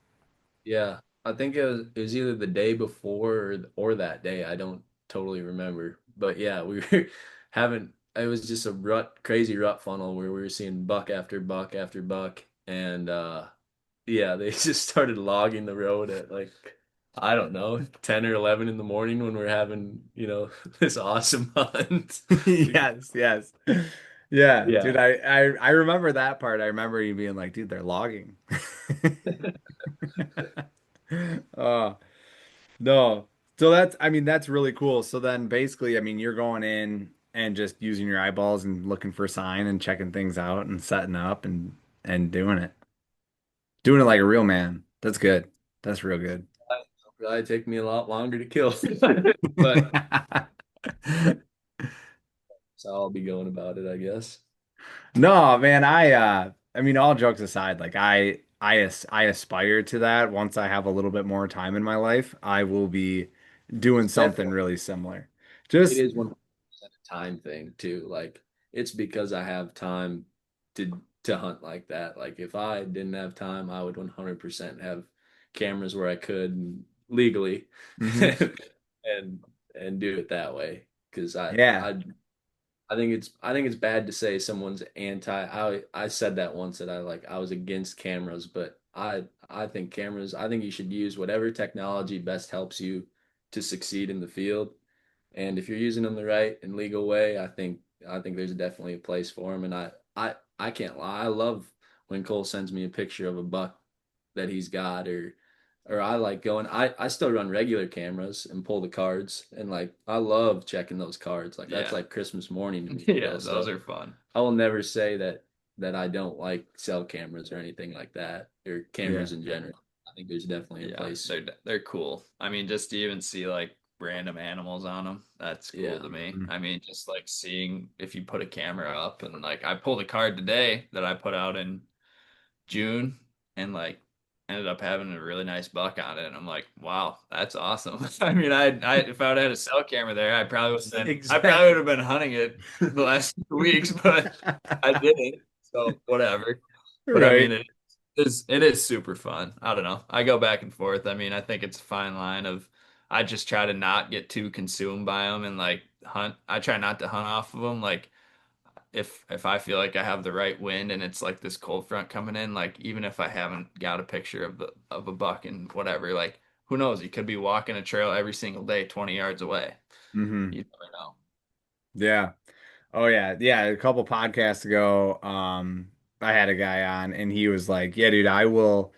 Yeah, I think it was either the day before or that day. I don't totally remember, but yeah, we were having it was just a crazy rut funnel where we were seeing buck after buck after buck, and yeah, they just started logging the road at like I don't know 10 or 11 in the morning when we're having this awesome hunt. Yes. Yeah, Yeah, dude, I remember that part. I remember you being like, dude, they're logging. Oh, no. So that's, I mean, that's really cool. So then basically, I mean, you're going in and just using your eyeballs and looking for sign and checking things out and setting up and doing it. Doing it like a real man. That's good. That's real good. probably take me a lot longer to kill, but that's how I'll be going about it, I guess. No, man, I mean, all jokes aside, like I aspire to that. Once I have a little bit more time in my life, I will be doing It's something definitely really similar. it Just is 100% a time thing too. Like it's because I have time to hunt like that. Like if I didn't have time, I would 100% have cameras where I could legally mhm. and do it that way. Because Yeah. I think it's bad to say someone's anti. I said that once that I was against cameras, but I think cameras. I think you should use whatever technology best helps you to succeed in the field. And if you're using them the right and legal way, I think there's definitely a place for them. And I can't lie. I love when Cole sends me a picture of a buck that he's got, or I like going. I still run regular cameras and pull the cards, and like I love checking those cards. Like that's Yeah. like Christmas morning to me Yeah, still. those So are fun. I will never say that I don't like cell cameras or anything like that, or Yeah. cameras in general. I think there's definitely a Yeah, place. they're cool. I mean, just to even see like random animals on them, that's cool Yeah. to me. Mm. I mean, just like seeing if you put a camera up and like I pulled a card today that I put out in June and like ended up having a really nice buck on it. And I'm like, wow, that's awesome. I mean, I if I would have had a cell camera there, I probably would Exactly. have been hunting it the last 2 weeks, but I didn't. So whatever. But I mean, Right. it is super fun. I don't know. I go back and forth. I mean, I think it's a fine line of I just try to not get too consumed by them and like hunt. I try not to hunt off of them. Like if I feel like I have the right wind and it's like this cold front coming in, like even if I haven't got a picture of a buck and whatever, like who knows? You could be walking a trail every single day, 20 yards away. Hmm. You never know. Yeah. Oh yeah. Yeah. A couple podcasts ago, I had a guy on and he was like, yeah, dude, I will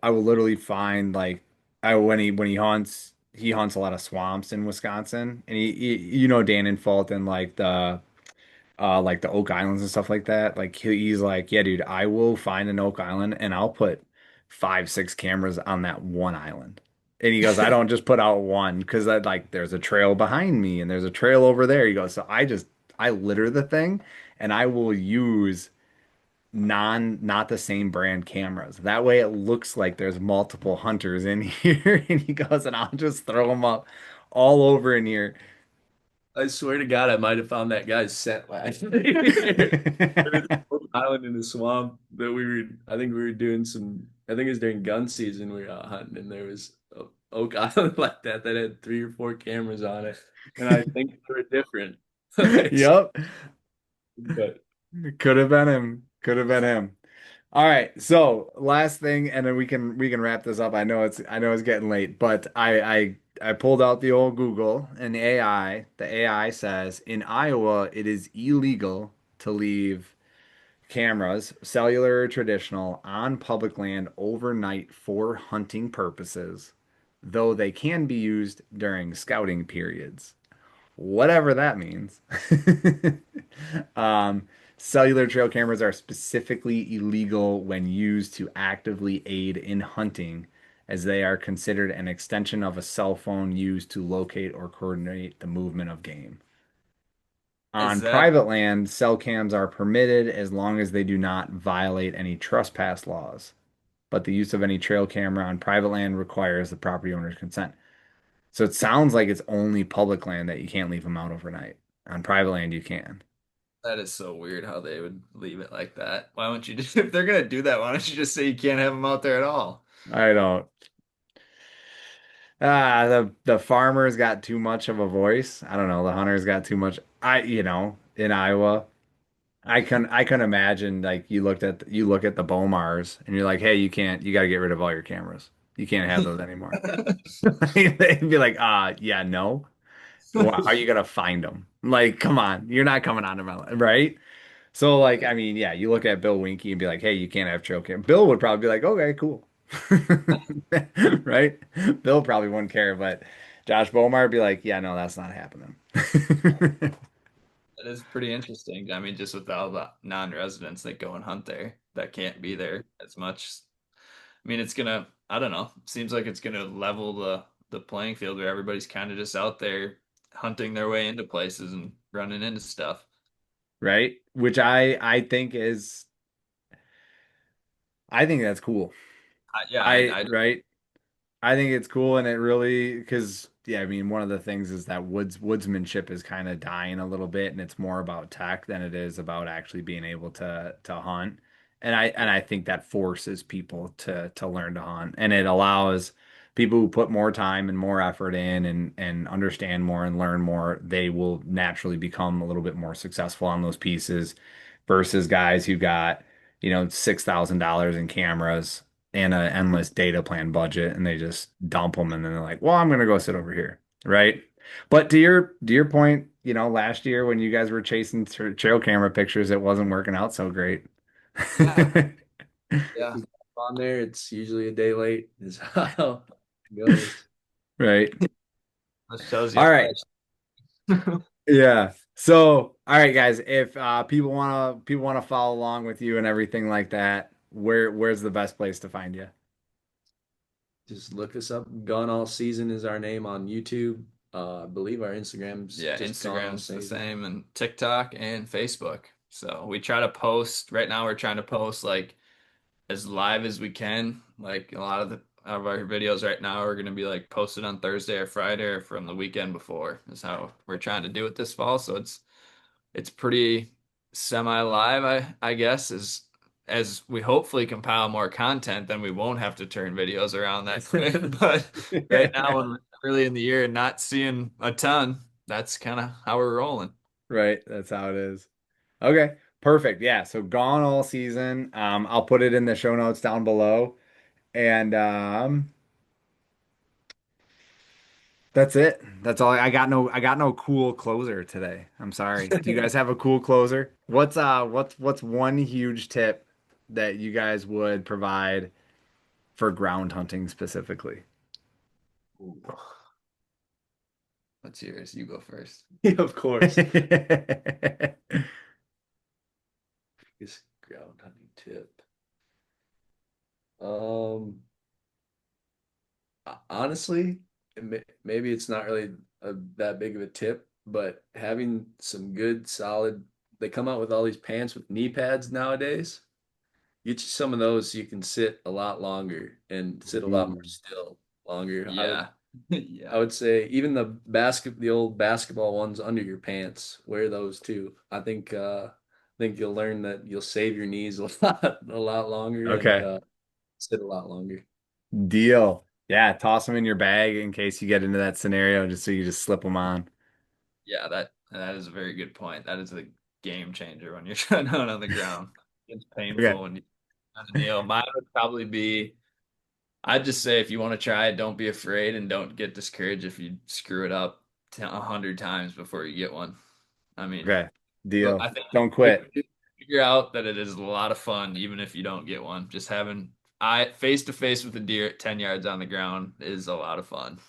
literally find like I when he hunts a lot of swamps in Wisconsin and you know Dan Fulton like the Oak Islands and stuff like that. Like he's like, yeah, dude, I will find an Oak Island and I'll put 5, 6 cameras on that one island. And he goes, I don't just put out one because I like there's a trail behind me and there's a trail over there. He goes, so I litter the thing and I will use not the same brand cameras. That way it looks like there's multiple hunters in here. And he goes, and I'll just throw them up all over in here. I swear to God, I might have found that guy's scent last year. There was an island in the swamp that I think we were doing some, I think it was during gun season we were out hunting, and there was a Oak Island like that that had 3 or 4 cameras on it. And I think they were different. So, Yep. but Could have been him. Could have been him. All right. So last thing, and then we can wrap this up. I know it's getting late, but I pulled out the old Google and the AI. The AI says in Iowa it is illegal to leave cameras, cellular or traditional, on public land overnight for hunting purposes, though they can be used during scouting periods, whatever that means. Um, cellular trail cameras are specifically illegal when used to actively aid in hunting, as they are considered an extension of a cell phone used to locate or coordinate the movement of game. Is On that private land, cell cams are permitted as long as they do not violate any trespass laws. But the use of any trail camera on private land requires the property owner's consent. So it sounds like it's only public land that you can't leave them out overnight. On private land, you can. that is so weird how they would leave it like that. Why don't you just if they're gonna do that, why don't you just say you can't have them out there at all? I don't. The farmers got too much of a voice. I don't know. The hunters got too much. In Iowa, I can imagine like you look at the Bomars and you're like, hey, you got to get rid of all your cameras. You can't have those anymore. They'd be like, yeah, no. Well, how are you gonna find them? Like, come on, you're not coming on to my right? So, like, I mean, yeah, you look at Bill Winky and be like, hey, you can't have trail cam. Bill would probably be like, okay, cool. Right? Bill probably wouldn't care, but Josh Bomar would be like, yeah, no, that's not happening. That is pretty interesting. I mean, just with all the non-residents that go and hunt there that can't be there as much. I mean, it's gonna, I don't know, seems like it's gonna level the playing field where everybody's kind of just out there hunting their way into places and running into stuff. right? Which I think that's cool. Yeah, I I right. I think it's cool and it really because yeah, I mean one of the things is that woodsmanship is kind of dying a little bit and it's more about tech than it is about actually being able to hunt. And I think that forces people to learn to hunt and it allows people who put more time and more effort in and understand more and learn more, they will naturally become a little bit more successful on those pieces versus guys who got, $6,000 in cameras and an endless data plan budget and they just dump them and then they're like, well, I'm gonna go sit over here. Right. But to your point, last year when you guys were chasing trail camera pictures, it wasn't working out so great. yeah, yeah. On there, it's usually a day late, is how it goes. Right. That shows you All right. flash. Yeah. So, all right, guys, if people wanna follow along with you and everything like that, where's the best place to find you? Just look us up. Gone All Season is our name on YouTube. I believe our Instagram's Yeah, just Gone All Instagram's the Season. same and TikTok and Facebook. So we try to post right now we're trying to post like as live as we can. Like a lot of our videos right now are gonna be like posted on Thursday or Friday or from the weekend before is how we're trying to do it this fall. So it's pretty semi-live, I guess, as we hopefully compile more content, then we won't have to turn videos around that quick. But right now, when we're early in the year and not seeing a ton, that's kind of how we're rolling. Right, that's how it is. Okay, perfect. Yeah, so gone all season. I'll put it in the show notes down below. And that's it. That's all. I got no cool closer today. I'm sorry. Do you guys have a cool closer? What's one huge tip that you guys would provide for ground hunting specifically? Ooh. What's yours? You go first. Of course. Biggest ground hunting tip. Um, honestly, maybe it's not really that big of a tip, but having some good, solid, they come out with all these pants with knee pads nowadays. Get you some of those so you can sit a lot longer and sit a lot more Ooh, still longer. Yeah. I Yeah. would say even the old basketball ones under your pants, wear those too. I think you'll learn that you'll save your knees a lot longer and okay. sit a lot longer. Deal. Yeah, toss them in your bag in case you get into that scenario, just so you just slip them on. Yeah, that is a very good point. That is a game changer when you're trying to hunt on the ground. It's Okay. painful when you on a kneel. Mine would probably be I'd just say if you want to try it, don't be afraid and don't get discouraged if you screw it up 100 times before you get one. I mean, Okay. but Deal. I think Don't you quit. figure out that it is a lot of fun, even if you don't get one. Just having eye face to face with a deer at 10 yards on the ground is a lot of fun.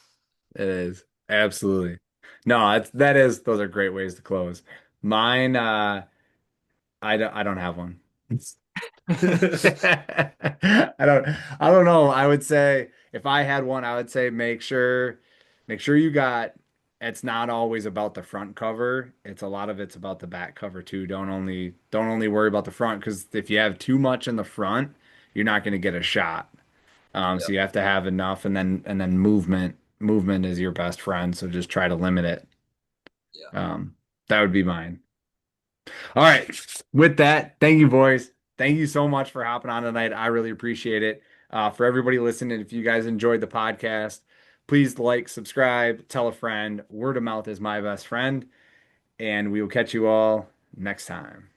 It is. Absolutely. No, those are great ways to close. Mine, I don't have one. I don't know. I would say if I had one, I would say make sure it's not always about the front cover. It's about the back cover too. Don't only worry about the front because if you have too much in the front, you're not going to get a shot. So Yep. you have to have enough and then movement is your best friend. So just try to limit it. Yeah. That would be mine. All right. With that, thank you, boys. Thank you so much for hopping on tonight. I really appreciate it. For everybody listening, if you guys enjoyed the podcast, please like, subscribe, tell a friend. Word of mouth is my best friend, and we will catch you all next time.